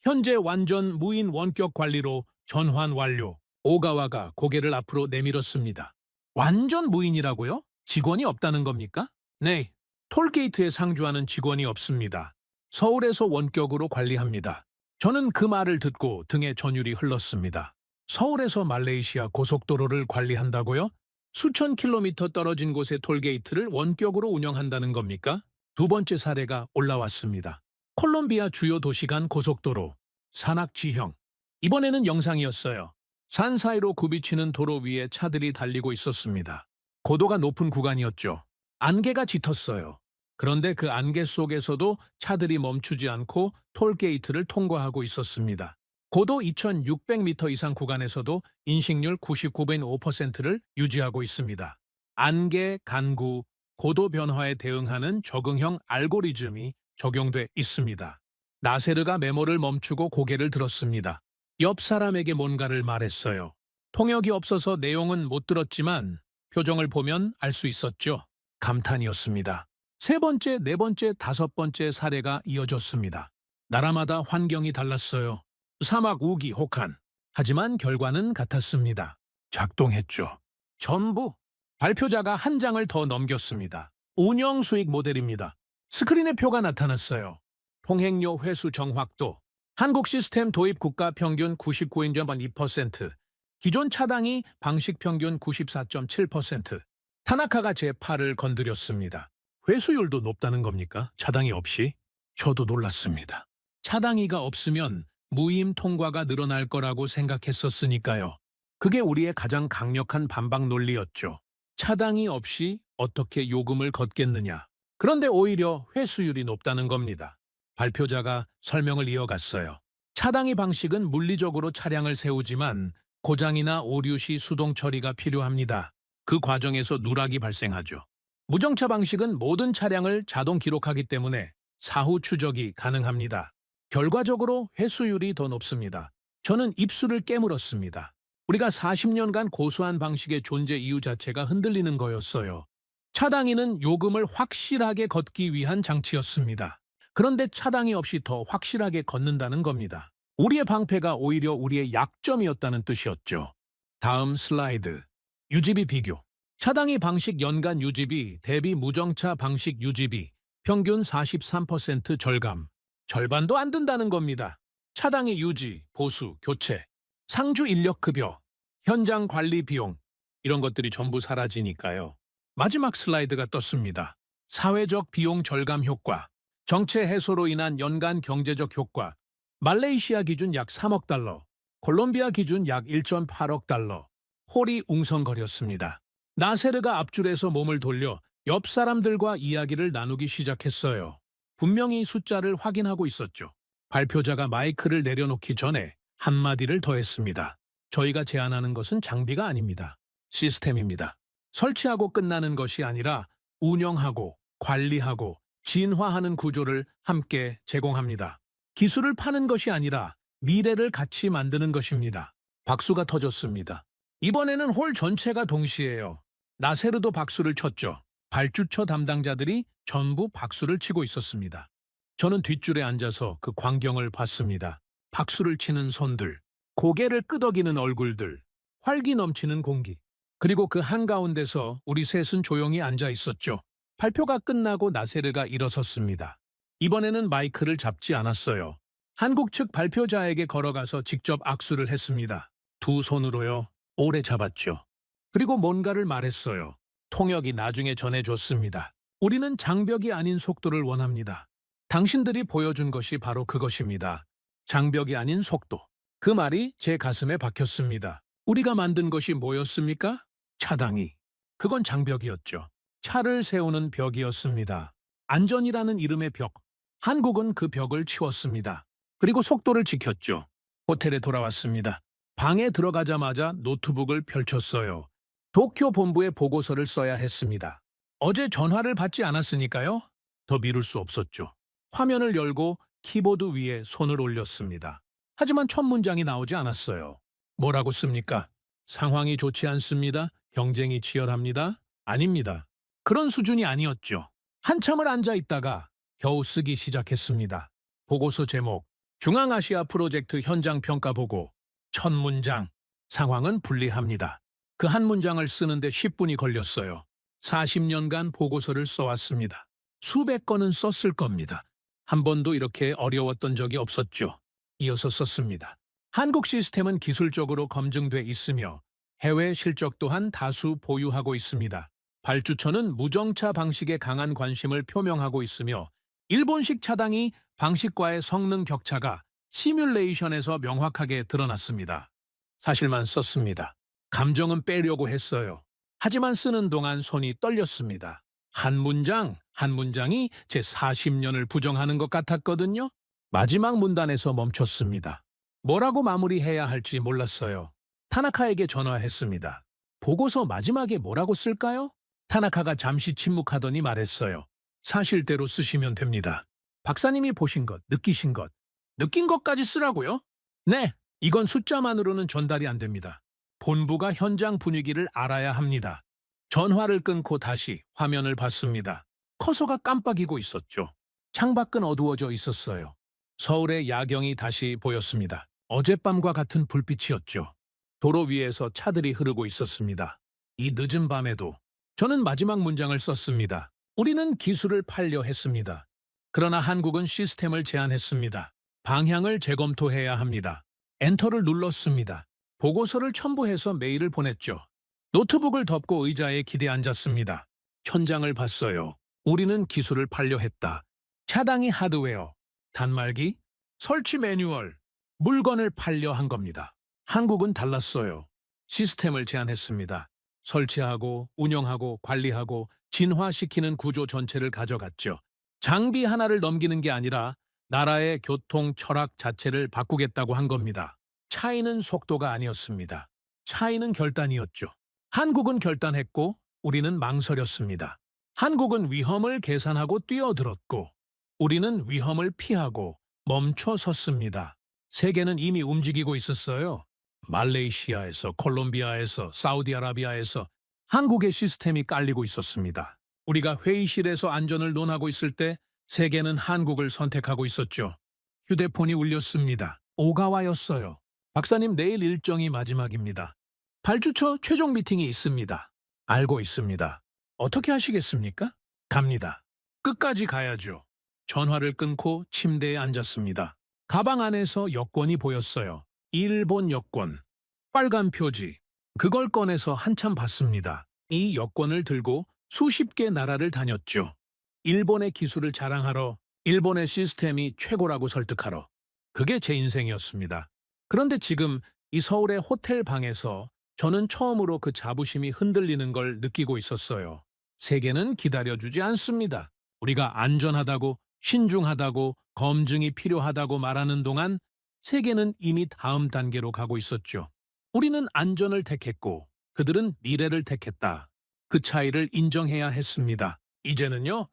현재 완전 무인 원격 관리로 전환 완료. 오가와가 고개를 앞으로 내밀었습니다. 완전 무인이라고요? 직원이 없다는 겁니까? 네, 톨게이트에 상주하는 직원이 없습니다. 서울에서 원격으로 관리합니다. 저는 그 말을 듣고 등에 전율이 흘렀습니다. 서울에서 말레이시아 고속도로를 관리한다고요? 수천 킬로미터 떨어진 곳의 톨게이트를 원격으로 운영한다는 겁니까? 두 번째 사례가 올라왔습니다. 콜롬비아 주요 도시 간 고속도로, 산악지형. 이번에는 영상이었어요. 산 사이로 굽이치는 도로 위에 차들이 달리고 있었습니다. 고도가 높은 구간이었죠. 안개가 짙었어요. 그런데 그 안개 속에서도 차들이 멈추지 않고 톨게이트를 통과하고 있었습니다. 고도 2,600m 이상 구간에서도 인식률 99.5%를 유지하고 있습니다. 안개, 간구, 고도 변화에 대응하는 적응형 알고리즘이 적용돼 있습니다. 나세르가 메모를 멈추고 고개를 들었습니다. 옆 사람에게 뭔가를 말했어요. 통역이 없어서 내용은 못 들었지만 표정을 보면 알 수 있었죠. 감탄이었습니다. 세 번째, 네 번째, 다섯 번째 사례가 이어졌습니다. 나라마다 환경이 달랐어요. 사막 우기 혹한. 하지만 결과는 같았습니다. 작동했죠. 전부. 발표자가 한 장을 더 넘겼습니다. 운영 수익 모델입니다. 스크린에 표가 나타났어요. 통행료 회수 정확도. 한국 시스템 도입 국가 평균 99.2%. 기존 차당이 방식 평균 94.7%. 타나카가 제 팔을 건드렸습니다. 회수율도 높다는 겁니까? 차당이 없이? 저도 놀랐습니다. 차당이가 없으면 무임 통과가 늘어날 거라고 생각했었으니까요. 그게 우리의 가장 강력한 반박 논리였죠. 차당이 없이 어떻게 요금을 걷겠느냐. 그런데 오히려 회수율이 높다는 겁니다. 발표자가 설명을 이어갔어요. 차당이 방식은 물리적으로 차량을 세우지만 고장이나 오류 시 수동 처리가 필요합니다. 그 과정에서 누락이 발생하죠. 무정차 방식은 모든 차량을 자동 기록하기 때문에 사후 추적이 가능합니다. 결과적으로 회수율이 더 높습니다. 저는 입술을 깨물었습니다. 우리가 40년간 고수한 방식의 존재 이유 자체가 흔들리는 거였어요. 차당이는 요금을 확실하게 걷기 위한 장치였습니다. 그런데 차당이 없이 더 확실하게 걷는다는 겁니다. 우리의 방패가 오히려 우리의 약점이었다는 뜻이었죠. 다음 슬라이드. 유지비 비교. 차당이 방식 연간 유지비 대비 무정차 방식 유지비 평균 43% 절감. 절반도 안 든다는 겁니다. 차당이 유지, 보수, 교체, 상주 인력급여, 현장 관리 비용 이런 것들이 전부 사라지니까요. 마지막 슬라이드가 떴습니다. 사회적 비용 절감 효과, 정체 해소로 인한 연간 경제적 효과, 말레이시아 기준 약 3억 달러, 콜롬비아 기준 약 1.8억 달러, 홀이 웅성거렸습니다. 나세르가 앞줄에서 몸을 돌려 옆 사람들과 이야기를 나누기 시작했어요. 분명히 숫자를 확인하고 있었죠. 발표자가 마이크를 내려놓기 전에 한마디를 더했습니다. 저희가 제안하는 것은 장비가 아닙니다. 시스템입니다. 설치하고 끝나는 것이 아니라 운영하고 관리하고 진화하는 구조를 함께 제공합니다. 기술을 파는 것이 아니라 미래를 같이 만드는 것입니다. 박수가 터졌습니다. 이번에는 홀 전체가 동시에요. 나세르도 박수를 쳤죠. 발주처 담당자들이 전부 박수를 치고 있었습니다. 저는 뒷줄에 앉아서 그 광경을 봤습니다. 박수를 치는 손들, 고개를 끄덕이는 얼굴들, 활기 넘치는 공기. 그리고 그 한가운데서 우리 셋은 조용히 앉아 있었죠. 발표가 끝나고 나세르가 일어섰습니다. 이번에는 마이크를 잡지 않았어요. 한국 측 발표자에게 걸어가서 직접 악수를 했습니다. 두 손으로요. 오래 잡았죠. 그리고 뭔가를 말했어요. 통역이 나중에 전해줬습니다. 우리는 장벽이 아닌 속도를 원합니다. 당신들이 보여준 것이 바로 그것입니다. 장벽이 아닌 속도. 그 말이 제 가슴에 박혔습니다. 우리가 만든 것이 뭐였습니까? 차당이. 그건 장벽이었죠. 차를 세우는 벽이었습니다. 안전이라는 이름의 벽. 한국은 그 벽을 치웠습니다. 그리고 속도를 지켰죠. 호텔에 돌아왔습니다. 방에 들어가자마자 노트북을 펼쳤어요. 도쿄 본부에 보고서를 써야 했습니다. 어제 전화를 받지 않았으니까요. 더 미룰 수 없었죠. 화면을 열고 키보드 위에 손을 올렸습니다. 하지만 첫 문장이 나오지 않았어요. 뭐라고 씁니까? 상황이 좋지 않습니다. 경쟁이 치열합니다. 아닙니다. 그런 수준이 아니었죠. 한참을 앉아 있다가 겨우 쓰기 시작했습니다. 보고서 제목, 중앙아시아 프로젝트 현장 평가 보고. 첫 문장, 상황은 불리합니다. 그 한 문장을 쓰는데 10분이 걸렸어요. 40년간 보고서를 써왔습니다. 수백 건은 썼을 겁니다. 한 번도 이렇게 어려웠던 적이 없었죠. 이어서 썼습니다. 한국 시스템은 기술적으로 검증돼 있으며 해외 실적 또한 다수 보유하고 있습니다. 발주처는 무정차 방식에 강한 관심을 표명하고 있으며 일본식 차당이 방식과의 성능 격차가 시뮬레이션에서 명확하게 드러났습니다. 사실만 썼습니다. 감정은 빼려고 했어요. 하지만 쓰는 동안 손이 떨렸습니다. 한 문장이 제 40년을 부정하는 것 같았거든요. 마지막 문단에서 멈췄습니다. 뭐라고 마무리해야 할지 몰랐어요. 타나카에게 전화했습니다. 보고서 마지막에 뭐라고 쓸까요? 타나카가 잠시 침묵하더니 말했어요. 사실대로 쓰시면 됩니다. 박사님이 보신 것, 느끼신 것, 느낀 것까지 쓰라고요? 네, 이건 숫자만으로는 전달이 안 됩니다. 본부가 현장 분위기를 알아야 합니다. 전화를 끊고 다시 화면을 봤습니다. 커서가 깜빡이고 있었죠. 창밖은 어두워져 있었어요. 서울의 야경이 다시 보였습니다. 어젯밤과 같은 불빛이었죠. 도로 위에서 차들이 흐르고 있었습니다. 이 늦은 밤에도 저는 마지막 문장을 썼습니다. 우리는 기술을 팔려 했습니다. 그러나 한국은 시스템을 제안했습니다. 방향을 재검토해야 합니다. 엔터를 눌렀습니다. 보고서를 첨부해서 메일을 보냈죠. 노트북을 덮고 의자에 기대 앉았습니다. 천장을 봤어요. 우리는 기술을 반려했다. 차당이 하드웨어, 단말기, 설치 매뉴얼, 물건을 반려한 겁니다. 한국은 달랐어요. 시스템을 제안했습니다. 설치하고 운영하고 관리하고 진화시키는 구조 전체를 가져갔죠. 장비 하나를 넘기는 게 아니라 나라의 교통 철학 자체를 바꾸겠다고 한 겁니다. 차이는 속도가 아니었습니다. 차이는 결단이었죠. 한국은 결단했고 우리는 망설였습니다. 한국은 위험을 계산하고 뛰어들었고 우리는 위험을 피하고 멈춰 섰습니다. 세계는 이미 움직이고 있었어요. 말레이시아에서, 콜롬비아에서, 사우디아라비아에서 한국의 시스템이 깔리고 있었습니다. 우리가 회의실에서 안전을 논하고 있을 때 세계는 한국을 선택하고 있었죠. 휴대폰이 울렸습니다. 오가와였어요. 박사님, 내일 일정이 마지막입니다. 발주처 최종 미팅이 있습니다. 알고 있습니다. 어떻게 하시겠습니까? 갑니다. 끝까지 가야죠. 전화를 끊고 침대에 앉았습니다. 가방 안에서 여권이 보였어요. 일본 여권. 빨간 표지. 그걸 꺼내서 한참 봤습니다. 이 여권을 들고 수십 개 나라를 다녔죠. 일본의 기술을 자랑하러, 일본의 시스템이 최고라고 설득하러. 그게 제 인생이었습니다. 그런데 지금 이 서울의 호텔 방에서 저는 처음으로 그 자부심이 흔들리는 걸 느끼고 있었어요. 세계는 기다려주지 않습니다. 우리가 안전하다고, 신중하다고, 검증이 필요하다고 말하는 동안 세계는 이미 다음 단계로 가고 있었죠. 우리는 안전을 택했고 그들은 미래를 택했다. 그 차이를 인정해야 했습니다. 이제는요,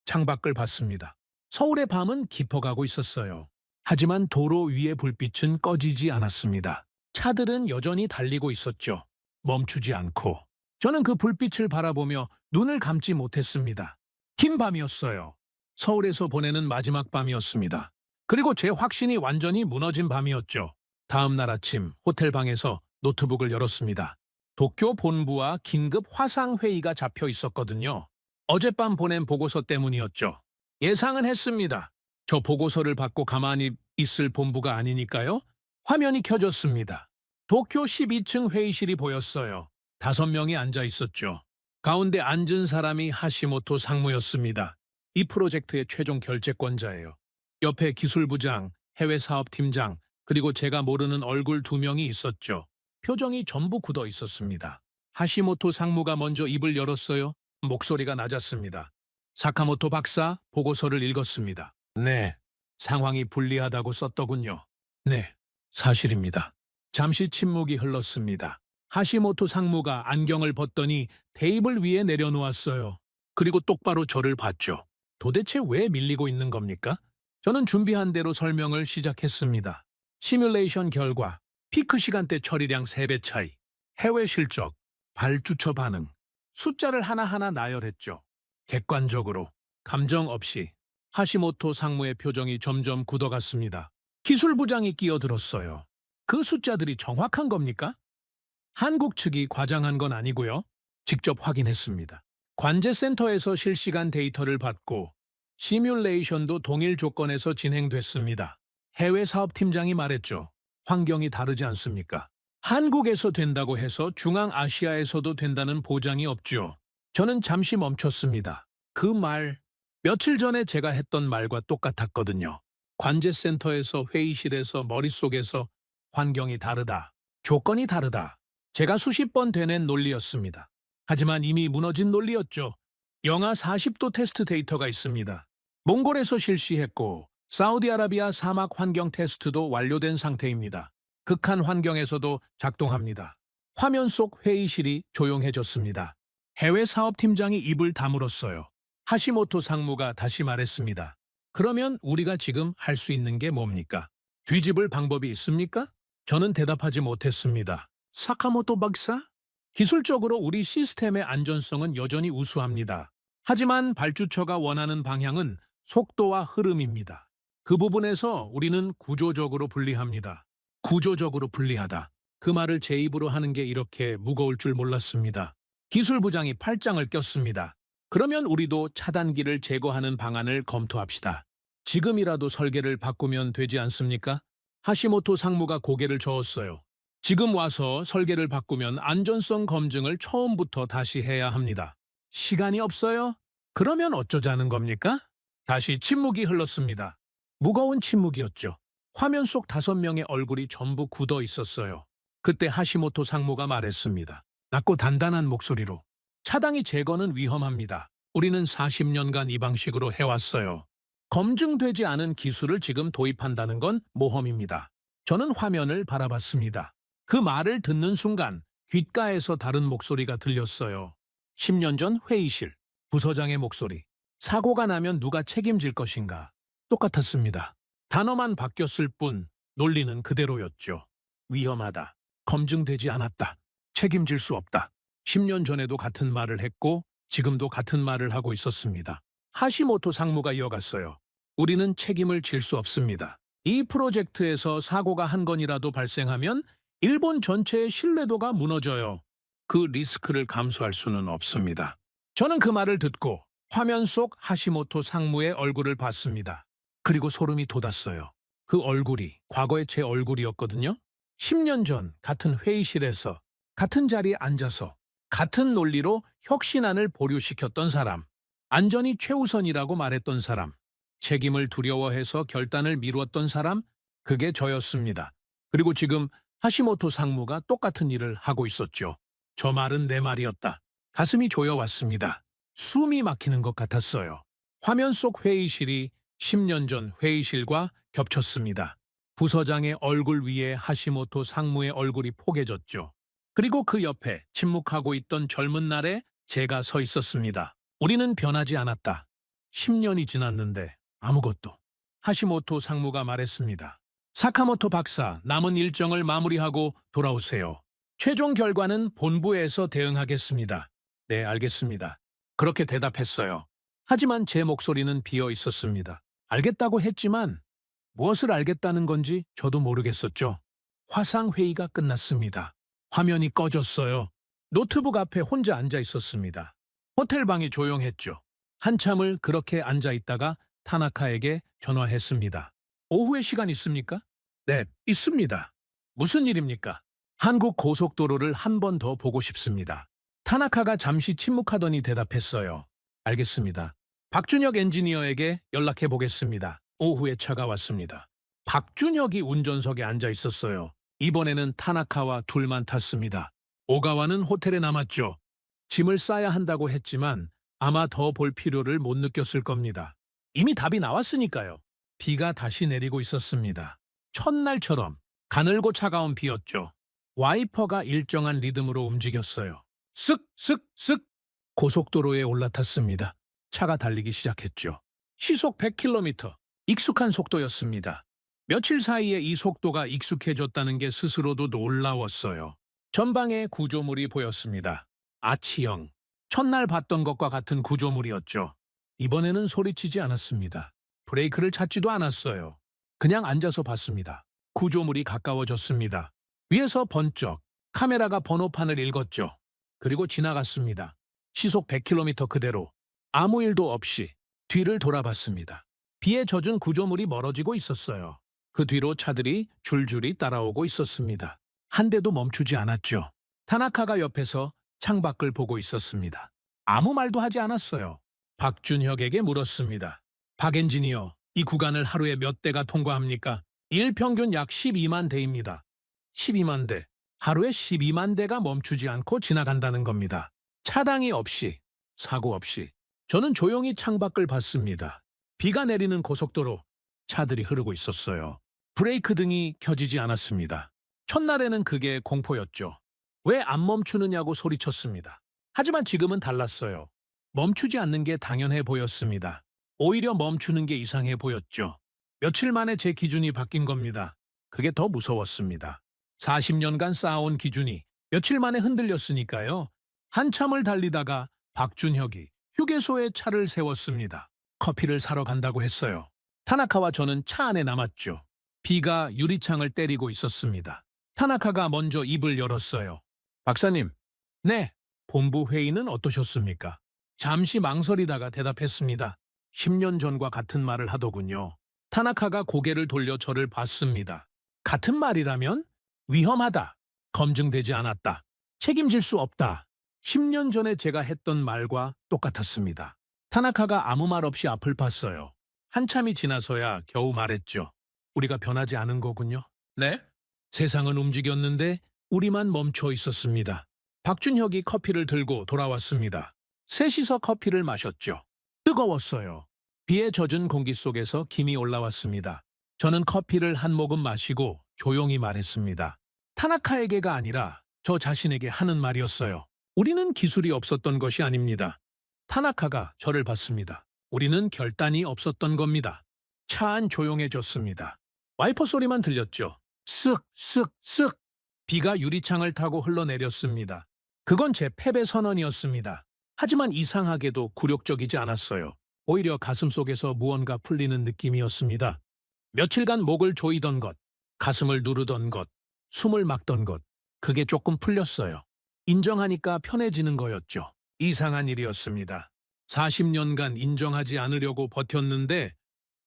창밖을 봤습니다. 서울의 밤은 깊어가고 있었어요. 하지만 도로 위의 불빛은 꺼지지 않았습니다. 차들은 여전히 달리고 있었죠. 멈추지 않고. 저는 그 불빛을 바라보며 눈을 감지 못했습니다. 긴 밤이었어요. 서울에서 보내는 마지막 밤이었습니다. 그리고 제 확신이 완전히 무너진 밤이었죠. 다음 날 아침 호텔 방에서 노트북을 열었습니다. 도쿄 본부와 긴급 화상 회의가 잡혀 있었거든요. 어젯밤 보낸 보고서 때문이었죠. 예상은 했습니다. 저 보고서를 받고 가만히 있을 본부가 아니니까요. 화면이 켜졌습니다. 도쿄 12층 회의실이 보였어요. 5명이 앉아 있었죠. 가운데 앉은 사람이 하시모토 상무였습니다. 이 프로젝트의 최종 결재권자예요. 옆에 기술부장, 해외사업팀장, 그리고 제가 모르는 얼굴 2명이 있었죠. 표정이 전부 굳어 있었습니다. 하시모토 상무가 먼저 입을 열었어요. 목소리가 낮았습니다. 사카모토 박사, 보고서를 읽었습니다. 네, 상황이 불리하다고 썼더군요. 네, 사실입니다. 잠시 침묵이 흘렀습니다. 하시모토 상무가 안경을 벗더니 테이블 위에 내려놓았어요. 그리고 똑바로 저를 봤죠. 도대체 왜 밀리고 있는 겁니까? 저는 준비한 대로 설명을 시작했습니다. 시뮬레이션 결과, 피크 시간대 처리량 3배 차이, 해외 실적, 발주처 반응, 숫자를 하나하나 나열했죠. 객관적으로, 감정 없이. 하시모토 상무의 표정이 점점 굳어갔습니다. 기술부장이 끼어들었어요. 그 숫자들이 정확한 겁니까? 한국 측이 과장한 건 아니고요. 직접 확인했습니다. 관제센터에서 실시간 데이터를 받고 시뮬레이션도 동일 조건에서 진행됐습니다. 해외 사업팀장이 말했죠. 환경이 다르지 않습니까? 한국에서 된다고 해서 중앙아시아에서도 된다는 보장이 없죠. 저는 잠시 멈췄습니다. 그 말, 며칠 전에 제가 했던 말과 똑같았거든요. 관제센터에서 회의실에서 머릿속에서 환경이 다르다. 조건이 다르다. 제가 수십 번 되낸 논리였습니다. 하지만 이미 무너진 논리였죠. 영하 40도 테스트 데이터가 있습니다. 몽골에서 실시했고 사우디아라비아 사막 환경 테스트도 완료된 상태입니다. 극한 환경에서도 작동합니다. 화면 속 회의실이 조용해졌습니다. 해외 사업팀장이 입을 다물었어요. 하시모토 상무가 다시 말했습니다. 그러면 우리가 지금 할 수 있는 게 뭡니까? 뒤집을 방법이 있습니까? 저는 대답하지 못했습니다. 사카모토 박사? 기술적으로 우리 시스템의 안전성은 여전히 우수합니다. 하지만 발주처가 원하는 방향은 속도와 흐름입니다. 그 부분에서 우리는 구조적으로 불리합니다. 구조적으로 불리하다. 그 말을 제 입으로 하는 게 이렇게 무거울 줄 몰랐습니다. 기술부장이 팔짱을 꼈습니다. 그러면 우리도 차단기를 제거하는 방안을 검토합시다. 지금이라도 설계를 바꾸면 되지 않습니까? 하시모토 상무가 고개를 저었어요. 지금 와서 설계를 바꾸면 안전성 검증을 처음부터 다시 해야 합니다. 시간이 없어요? 그러면 어쩌자는 겁니까? 다시 침묵이 흘렀습니다. 무거운 침묵이었죠. 화면 속 5명의 얼굴이 전부 굳어 있었어요. 그때 하시모토 상무가 말했습니다. 낮고 단단한 목소리로. 차당이 제거는 위험합니다. 우리는 40년간 이 방식으로 해왔어요. 검증되지 않은 기술을 지금 도입한다는 건 모험입니다. 저는 화면을 바라봤습니다. 그 말을 듣는 순간 귓가에서 다른 목소리가 들렸어요. 10년 전 회의실, 부서장의 목소리. 사고가 나면 누가 책임질 것인가? 똑같았습니다. 단어만 바뀌었을 뿐 논리는 그대로였죠. 위험하다. 검증되지 않았다. 책임질 수 없다. 10년 전에도 같은 말을 했고 지금도 같은 말을 하고 있었습니다. 하시모토 상무가 이어갔어요. 우리는 책임을 질 수 없습니다. 이 프로젝트에서 사고가 한 건이라도 발생하면 일본 전체의 신뢰도가 무너져요. 그 리스크를 감수할 수는 없습니다. 저는 그 말을 듣고 화면 속 하시모토 상무의 얼굴을 봤습니다. 그리고 소름이 돋았어요. 그 얼굴이 과거의 제 얼굴이었거든요. 10년 전 같은 회의실에서 같은 자리에 앉아서 같은 논리로 혁신안을 보류시켰던 사람, 안전이 최우선이라고 말했던 사람, 책임을 두려워해서 결단을 미루었던 사람, 그게 저였습니다. 그리고 지금 하시모토 상무가 똑같은 일을 하고 있었죠. 저 말은 내 말이었다. 가슴이 조여왔습니다. 숨이 막히는 것 같았어요. 화면 속 회의실이 10년 전 회의실과 겹쳤습니다. 부서장의 얼굴 위에 하시모토 상무의 얼굴이 포개졌죠. 그리고 그 옆에 침묵하고 있던 젊은 날에 제가 서 있었습니다. 우리는 변하지 않았다. 10년이 지났는데 아무것도. 하시모토 상무가 말했습니다. 사카모토 박사, 남은 일정을 마무리하고 돌아오세요. 최종 결과는 본부에서 대응하겠습니다. 네, 알겠습니다. 그렇게 대답했어요. 하지만 제 목소리는 비어 있었습니다. 알겠다고 했지만 무엇을 알겠다는 건지 저도 모르겠었죠. 화상회의가 끝났습니다. 화면이 꺼졌어요. 노트북 앞에 혼자 앉아 있었습니다. 호텔방이 조용했죠. 한참을 그렇게 앉아 있다가 타나카에게 전화했습니다. 오후에 시간 있습니까? 네, 있습니다. 무슨 일입니까? 한국 고속도로를 한 번 더 보고 싶습니다. 타나카가 잠시 침묵하더니 대답했어요. 알겠습니다. 박준혁 엔지니어에게 연락해 보겠습니다. 오후에 차가 왔습니다. 박준혁이 운전석에 앉아 있었어요. 이번에는 타나카와 둘만 탔습니다. 오가와는 호텔에 남았죠. 짐을 싸야 한다고 했지만 아마 더 볼 필요를 못 느꼈을 겁니다. 이미 답이 나왔으니까요. 비가 다시 내리고 있었습니다. 첫날처럼 가늘고 차가운 비였죠. 와이퍼가 일정한 리듬으로 움직였어요. 쓱, 쓱, 쓱! 고속도로에 올라탔습니다. 차가 달리기 시작했죠. 시속 100km. 익숙한 속도였습니다. 며칠 사이에 이 속도가 익숙해졌다는 게 스스로도 놀라웠어요. 전방에 구조물이 보였습니다. 아치형. 첫날 봤던 것과 같은 구조물이었죠. 이번에는 소리치지 않았습니다. 브레이크를 찾지도 않았어요. 그냥 앉아서 봤습니다. 구조물이 가까워졌습니다. 위에서 번쩍 카메라가 번호판을 읽었죠. 그리고 지나갔습니다. 시속 100km 그대로. 아무 일도 없이 뒤를 돌아봤습니다. 비에 젖은 구조물이 멀어지고 있었어요. 그 뒤로 차들이 줄줄이 따라오고 있었습니다. 한 대도 멈추지 않았죠. 타나카가 옆에서 창밖을 보고 있었습니다. 아무 말도 하지 않았어요. 박준혁에게 물었습니다. 박 엔지니어, 이 구간을 하루에 몇 대가 통과합니까? 일 평균 약 12만 대입니다. 12만 대. 하루에 12만 대가 멈추지 않고 지나간다는 겁니다. 차당이 없이, 사고 없이. 저는 조용히 창밖을 봤습니다. 비가 내리는 고속도로, 차들이 흐르고 있었어요. 브레이크 등이 켜지지 않았습니다. 첫날에는 그게 공포였죠. 왜 안 멈추느냐고 소리쳤습니다. 하지만 지금은 달랐어요. 멈추지 않는 게 당연해 보였습니다. 오히려 멈추는 게 이상해 보였죠. 며칠 만에 제 기준이 바뀐 겁니다. 그게 더 무서웠습니다. 40년간 쌓아온 기준이 며칠 만에 흔들렸으니까요. 한참을 달리다가 박준혁이 휴게소에 차를 세웠습니다. 커피를 사러 간다고 했어요. 타나카와 저는 차 안에 남았죠. 비가 유리창을 때리고 있었습니다. 타나카가 먼저 입을 열었어요. 박사님, 네, 본부 회의는 어떠셨습니까? 잠시 망설이다가 대답했습니다. 10년 전과 같은 말을 하더군요. 타나카가 고개를 돌려 저를 봤습니다. 같은 말이라면? 위험하다. 검증되지 않았다. 책임질 수 없다. 10년 전에 제가 했던 말과 똑같았습니다. 타나카가 아무 말 없이 앞을 봤어요. 한참이 지나서야 겨우 말했죠. 우리가 변하지 않은 거군요. 네? 세상은 움직였는데 우리만 멈춰 있었습니다. 박준혁이 커피를 들고 돌아왔습니다. 셋이서 커피를 마셨죠. 뜨거웠어요. 비에 젖은 공기 속에서 김이 올라왔습니다. 저는 커피를 한 모금 마시고 조용히 말했습니다. 타나카에게가 아니라 저 자신에게 하는 말이었어요. 우리는 기술이 없었던 것이 아닙니다. 타나카가 저를 봤습니다. 우리는 결단이 없었던 겁니다. 차 안 조용해졌습니다. 와이퍼 소리만 들렸죠. 쓱, 쓱, 쓱. 비가 유리창을 타고 흘러내렸습니다. 그건 제 패배 선언이었습니다. 하지만 이상하게도 굴욕적이지 않았어요. 오히려 가슴속에서 무언가 풀리는 느낌이었습니다. 며칠간 목을 조이던 것, 가슴을 누르던 것, 숨을 막던 것, 그게 조금 풀렸어요. 인정하니까 편해지는 거였죠. 이상한 일이었습니다. 40년간 인정하지 않으려고 버텼는데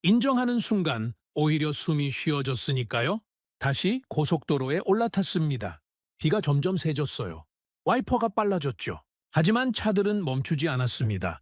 인정하는 순간 오히려 숨이 쉬어졌으니까요. 다시 고속도로에 올라탔습니다. 비가 점점 세졌어요. 와이퍼가 빨라졌죠. 하지만 차들은 멈추지 않았습니다.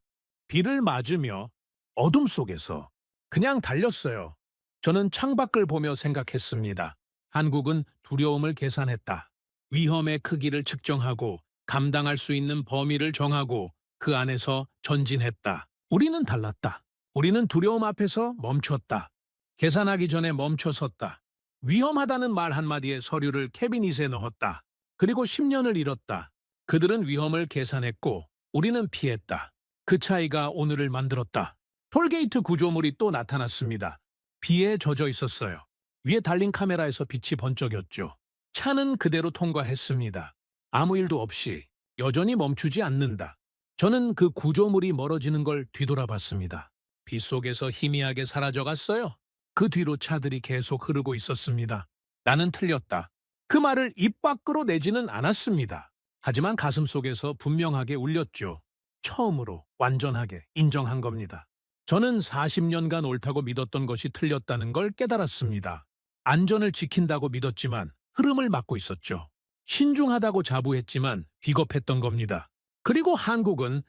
비를 맞으며 어둠 속에서 그냥 달렸어요. 저는 창밖을 보며 생각했습니다. 한국은 두려움을 계산했다. 위험의 크기를 측정하고 감당할 수 있는 범위를 정하고 그 안에서 전진했다. 우리는 달랐다. 우리는 두려움 앞에서 멈췄다. 계산하기 전에 멈춰섰다. 위험하다는 말 한마디에 서류를 캐비닛에 넣었다. 그리고 10년을 잃었다. 그들은 위험을 계산했고 우리는 피했다. 그 차이가 오늘을 만들었다. 톨게이트 구조물이 또 나타났습니다. 비에 젖어 있었어요. 위에 달린 카메라에서 빛이 번쩍였죠. 차는 그대로 통과했습니다. 아무 일도 없이 여전히 멈추지 않는다. 저는 그 구조물이 멀어지는 걸 뒤돌아봤습니다. 비 속에서 희미하게 사라져갔어요. 그 뒤로 차들이 계속 흐르고 있었습니다. 나는 틀렸다. 그 말을 입 밖으로 내지는 않았습니다. 하지만 가슴속에서 분명하게 울렸죠. 처음으로 완전하게 인정한 겁니다. 저는 40년간 옳다고 믿었던 것이 틀렸다는 걸 깨달았습니다. 안전을 지킨다고 믿었지만 흐름을 막고 있었죠. 신중하다고 자부했지만 비겁했던 겁니다. 그리고 한국은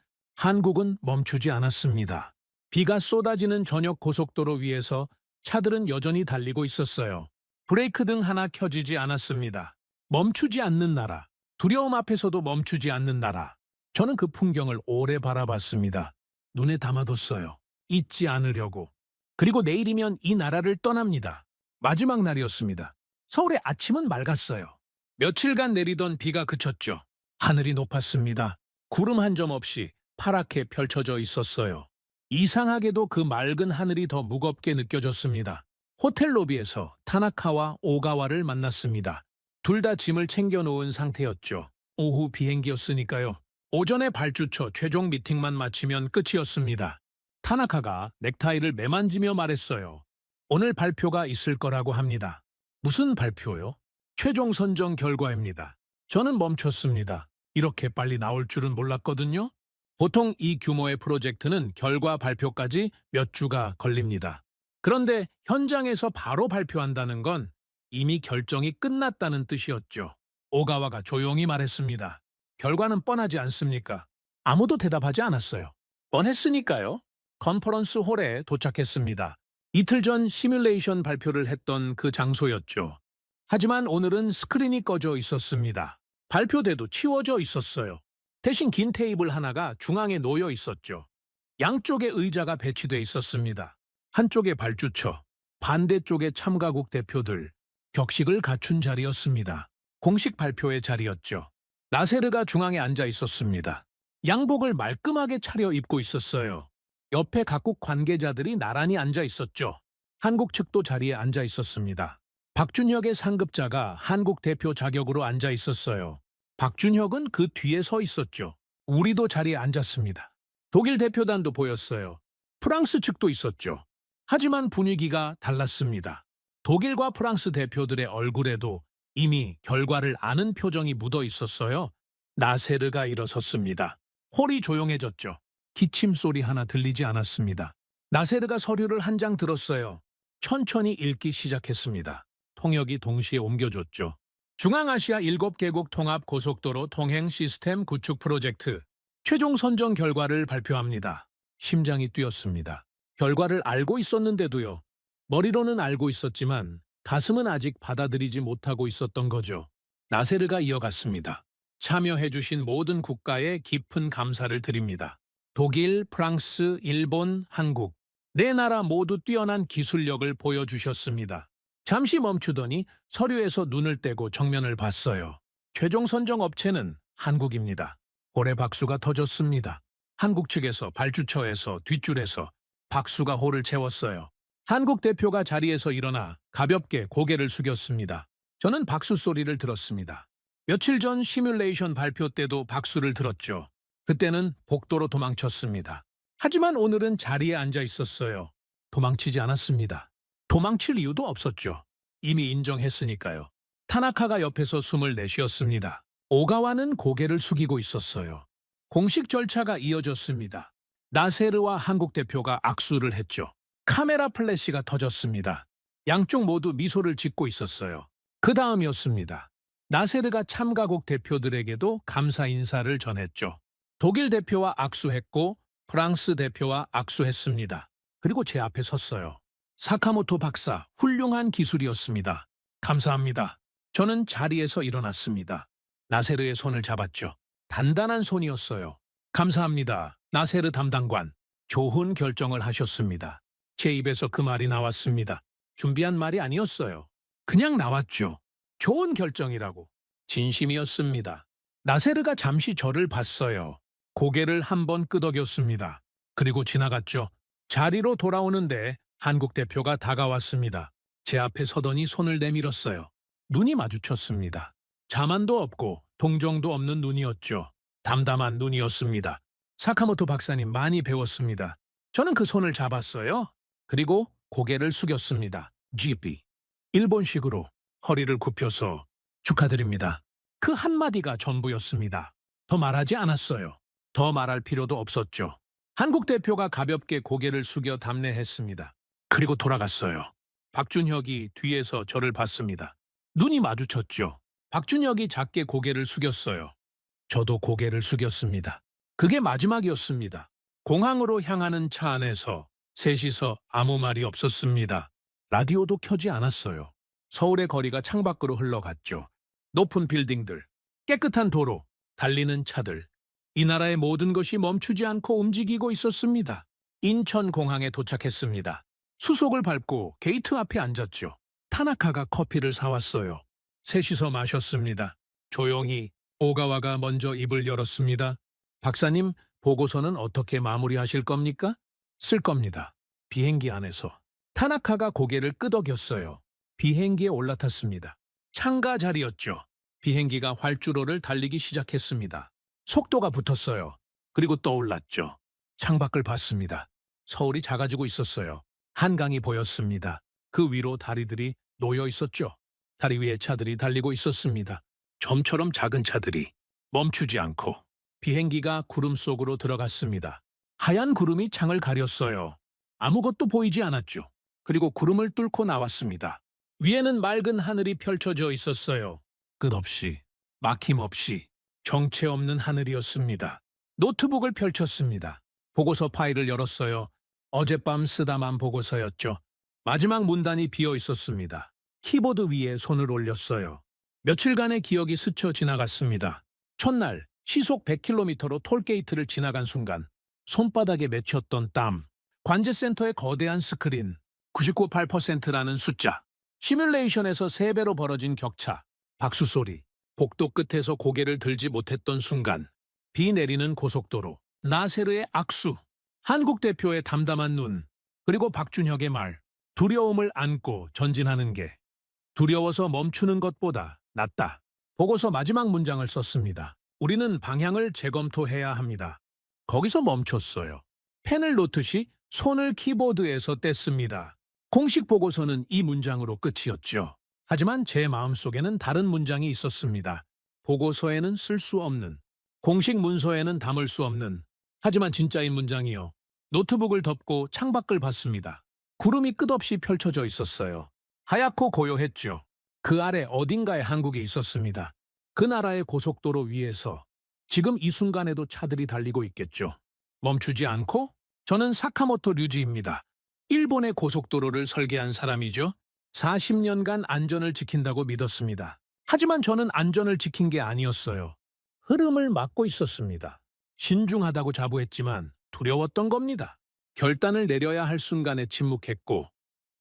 멈추지 않았습니다. 비가 쏟아지는 저녁 고속도로 위에서 차들은 여전히 달리고 있었어요. 브레이크 등 하나 켜지지 않았습니다. 멈추지 않는 나라, 두려움 앞에서도 멈추지 않는 나라. 저는 그 풍경을 오래 바라봤습니다. 눈에 담아뒀어요. 잊지 않으려고. 그리고 내일이면 이 나라를 떠납니다. 마지막 날이었습니다. 서울의 아침은 맑았어요. 며칠간 내리던 비가 그쳤죠. 하늘이 높았습니다. 구름 한 점 없이 파랗게 펼쳐져 있었어요. 이상하게도 그 맑은 하늘이 더 무겁게 느껴졌습니다. 호텔 로비에서 타나카와 오가와를 만났습니다. 둘 다 짐을 챙겨놓은 상태였죠. 오후 비행기였으니까요. 오전에 발주처 최종 미팅만 마치면 끝이었습니다. 타나카가 넥타이를 매만지며 말했어요. 오늘 발표가 있을 거라고 합니다. 무슨 발표요? 최종 선정 결과입니다. 저는 멈췄습니다. 이렇게 빨리 나올 줄은 몰랐거든요. 보통 이 규모의 프로젝트는 결과 발표까지 몇 주가 걸립니다. 그런데 현장에서 바로 발표한다는 건 이미 결정이 끝났다는 뜻이었죠. 오가와가 조용히 말했습니다. 결과는 뻔하지 않습니까? 아무도 대답하지 않았어요. 뻔했으니까요. 컨퍼런스 홀에 도착했습니다. 이틀 전 시뮬레이션 발표를 했던 그 장소였죠. 하지만 오늘은 스크린이 꺼져 있었습니다. 발표대도 치워져 있었어요. 대신 긴 테이블 하나가 중앙에 놓여 있었죠. 양쪽에 의자가 배치돼 있었습니다. 한쪽에 발주처, 반대쪽에 참가국 대표들, 격식을 갖춘 자리였습니다. 공식 발표의 자리였죠. 나세르가 중앙에 앉아 있었습니다. 양복을 말끔하게 차려 입고 있었어요. 옆에 각국 관계자들이 나란히 앉아 있었죠. 한국 측도 자리에 앉아 있었습니다. 박준혁의 상급자가 한국 대표 자격으로 앉아 있었어요. 박준혁은 그 뒤에 서 있었죠. 우리도 자리에 앉았습니다. 독일 대표단도 보였어요. 프랑스 측도 있었죠. 하지만 분위기가 달랐습니다. 독일과 프랑스 대표들의 얼굴에도 이미 결과를 아는 표정이 묻어 있었어요. 나세르가 일어섰습니다. 홀이 조용해졌죠. 기침 소리 하나 들리지 않았습니다. 나세르가 서류를 한 장 들었어요. 천천히 읽기 시작했습니다. 통역이 동시에 옮겨줬죠. 중앙아시아 7개국 통합 고속도로 통행 시스템 구축 프로젝트 최종 선정 결과를 발표합니다. 심장이 뛰었습니다. 결과를 알고 있었는데도요. 머리로는 알고 있었지만 가슴은 아직 받아들이지 못하고 있었던 거죠. 나세르가 이어갔습니다. 참여해주신 모든 국가에 깊은 감사를 드립니다. 독일, 프랑스, 일본, 한국. 네 나라 모두 뛰어난 기술력을 보여주셨습니다. 잠시 멈추더니 서류에서 눈을 떼고 정면을 봤어요. 최종 선정 업체는 한국입니다. 고래 박수가 터졌습니다. 한국 측에서 발주처에서 뒷줄에서 박수가 홀을 채웠어요. 한국 대표가 자리에서 일어나 가볍게 고개를 숙였습니다. 저는 박수 소리를 들었습니다. 며칠 전 시뮬레이션 발표 때도 박수를 들었죠. 그때는 복도로 도망쳤습니다. 하지만 오늘은 자리에 앉아 있었어요. 도망치지 않았습니다. 도망칠 이유도 없었죠. 이미 인정했으니까요. 타나카가 옆에서 숨을 내쉬었습니다. 오가와는 고개를 숙이고 있었어요. 공식 절차가 이어졌습니다. 나세르와 한국 대표가 악수를 했죠. 카메라 플래시가 터졌습니다. 양쪽 모두 미소를 짓고 있었어요. 그 다음이었습니다. 나세르가 참가국 대표들에게도 감사 인사를 전했죠. 독일 대표와 악수했고 프랑스 대표와 악수했습니다. 그리고 제 앞에 섰어요. 사카모토 박사, 훌륭한 기술이었습니다. 감사합니다. 저는 자리에서 일어났습니다. 나세르의 손을 잡았죠. 단단한 손이었어요. 감사합니다. 나세르 담당관. 좋은 결정을 하셨습니다. 제 입에서 그 말이 나왔습니다. 준비한 말이 아니었어요. 그냥 나왔죠. 좋은 결정이라고. 진심이었습니다. 나세르가 잠시 저를 봤어요. 고개를 한번 끄덕였습니다. 그리고 지나갔죠. 자리로 돌아오는데 한국 대표가 다가왔습니다. 제 앞에 서더니 손을 내밀었어요. 눈이 마주쳤습니다. 자만도 없고 동정도 없는 눈이었죠. 담담한 눈이었습니다. 사카모토 박사님 많이 배웠습니다. 저는 그 손을 잡았어요. 그리고 고개를 숙였습니다. GP. 일본식으로 허리를 굽혀서 축하드립니다. 그 한마디가 전부였습니다. 더 말하지 않았어요. 더 말할 필요도 없었죠. 한국 대표가 가볍게 고개를 숙여 답례했습니다. 그리고 돌아갔어요. 박준혁이 뒤에서 저를 봤습니다. 눈이 마주쳤죠. 박준혁이 작게 고개를 숙였어요. 저도 고개를 숙였습니다. 그게 마지막이었습니다. 공항으로 향하는 차 안에서 셋이서 아무 말이 없었습니다. 라디오도 켜지 않았어요. 서울의 거리가 창밖으로 흘러갔죠. 높은 빌딩들, 깨끗한 도로, 달리는 차들. 이 나라의 모든 것이 멈추지 않고 움직이고 있었습니다. 인천공항에 도착했습니다. 수속을 밟고 게이트 앞에 앉았죠. 타나카가 커피를 사왔어요. 셋이서 마셨습니다. 조용히 오가와가 먼저 입을 열었습니다. 박사님, 보고서는 어떻게 마무리하실 겁니까? 쓸 겁니다. 비행기 안에서. 타나카가 고개를 끄덕였어요. 비행기에 올라탔습니다. 창가 자리였죠. 비행기가 활주로를 달리기 시작했습니다. 속도가 붙었어요. 그리고 떠올랐죠. 창밖을 봤습니다. 서울이 작아지고 있었어요. 한강이 보였습니다. 그 위로 다리들이 놓여 있었죠. 다리 위에 차들이 달리고 있었습니다. 점처럼 작은 차들이 멈추지 않고 비행기가 구름 속으로 들어갔습니다. 하얀 구름이 창을 가렸어요. 아무것도 보이지 않았죠. 그리고 구름을 뚫고 나왔습니다. 위에는 맑은 하늘이 펼쳐져 있었어요. 끝없이, 막힘없이, 정체 없는 하늘이었습니다. 노트북을 펼쳤습니다. 보고서 파일을 열었어요. 어젯밤 쓰다만 보고서였죠. 마지막 문단이 비어 있었습니다. 키보드 위에 손을 올렸어요. 며칠간의 기억이 스쳐 지나갔습니다. 첫날 시속 100km로 톨게이트를 지나간 순간 손바닥에 맺혔던 땀, 관제센터의 거대한 스크린, 99.8%라는 숫자, 시뮬레이션에서 3배로 벌어진 격차, 박수 소리, 복도 끝에서 고개를 들지 못했던 순간, 비 내리는 고속도로, 나세르의 악수, 한국 대표의 담담한 눈, 그리고 박준혁의 말, 두려움을 안고 전진하는 게 두려워서 멈추는 것보다 낫다. 보고서 마지막 문장을 썼습니다. 우리는 방향을 재검토해야 합니다. 거기서 멈췄어요. 펜을 놓듯이 손을 키보드에서 뗐습니다. 공식 보고서는 이 문장으로 끝이었죠. 하지만 제 마음속에는 다른 문장이 있었습니다. 보고서에는 쓸 수 없는, 공식 문서에는 담을 수 없는, 하지만 진짜인 문장이요. 노트북을 덮고 창밖을 봤습니다. 구름이 끝없이 펼쳐져 있었어요. 하얗고 고요했죠. 그 아래 어딘가에 한국이 있었습니다. 그 나라의 고속도로 위에서 지금 이 순간에도 차들이 달리고 있겠죠. 멈추지 않고 저는 사카모토 류지입니다. 일본의 고속도로를 설계한 사람이죠. 40년간 안전을 지킨다고 믿었습니다. 하지만 저는 안전을 지킨 게 아니었어요. 흐름을 막고 있었습니다. 신중하다고 자부했지만 두려웠던 겁니다. 결단을 내려야 할 순간에 침묵했고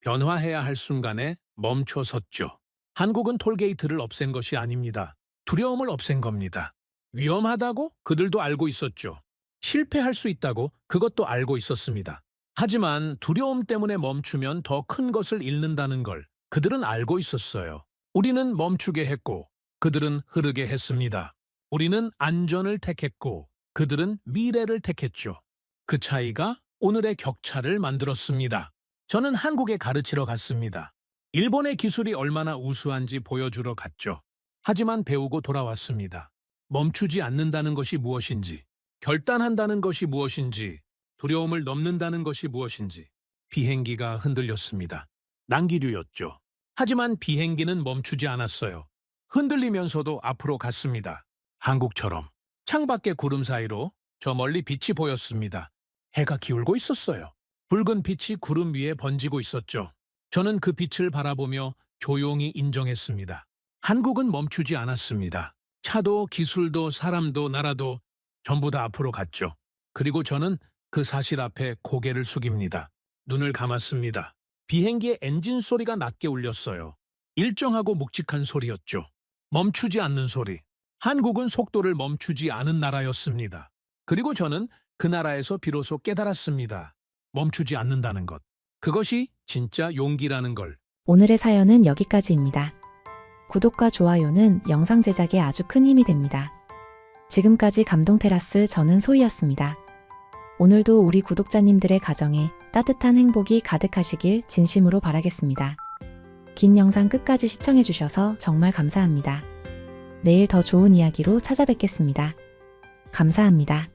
변화해야 할 순간에 멈춰 섰죠. 한국은 톨게이트를 없앤 것이 아닙니다. 두려움을 없앤 겁니다. 위험하다고 그들도 알고 있었죠. 실패할 수 있다고 그것도 알고 있었습니다. 하지만 두려움 때문에 멈추면 더 큰 것을 잃는다는 걸 그들은 알고 있었어요. 우리는 멈추게 했고 그들은 흐르게 했습니다. 우리는 안전을 택했고 그들은 미래를 택했죠. 그 차이가 오늘의 격차를 만들었습니다. 저는 한국에 가르치러 갔습니다. 일본의 기술이 얼마나 우수한지 보여주러 갔죠. 하지만 배우고 돌아왔습니다. 멈추지 않는다는 것이 무엇인지, 결단한다는 것이 무엇인지, 두려움을 넘는다는 것이 무엇인지. 비행기가 흔들렸습니다. 난기류였죠. 하지만 비행기는 멈추지 않았어요. 흔들리면서도 앞으로 갔습니다. 한국처럼 창밖의 구름 사이로 저 멀리 빛이 보였습니다. 해가 기울고 있었어요. 붉은 빛이 구름 위에 번지고 있었죠. 저는 그 빛을 바라보며 조용히 인정했습니다. 한국은 멈추지 않았습니다. 차도 기술도 사람도 나라도 전부 다 앞으로 갔죠. 그리고 저는 그 사실 앞에 고개를 숙입니다. 눈을 감았습니다. 비행기의 엔진 소리가 낮게 울렸어요. 일정하고 묵직한 소리였죠. 멈추지 않는 소리. 한국은 속도를 멈추지 않은 나라였습니다. 그리고 저는 그 나라에서 비로소 깨달았습니다. 멈추지 않는다는 것. 그것이 진짜 용기라는 걸. 오늘의 사연은 여기까지입니다. 구독과 좋아요는 영상 제작에 아주 큰 힘이 됩니다. 지금까지 감동테라스 저는 소희였습니다. 오늘도 우리 구독자님들의 가정에 따뜻한 행복이 가득하시길 진심으로 바라겠습니다. 긴 영상 끝까지 시청해주셔서 정말 감사합니다. 내일 더 좋은 이야기로 찾아뵙겠습니다. 감사합니다.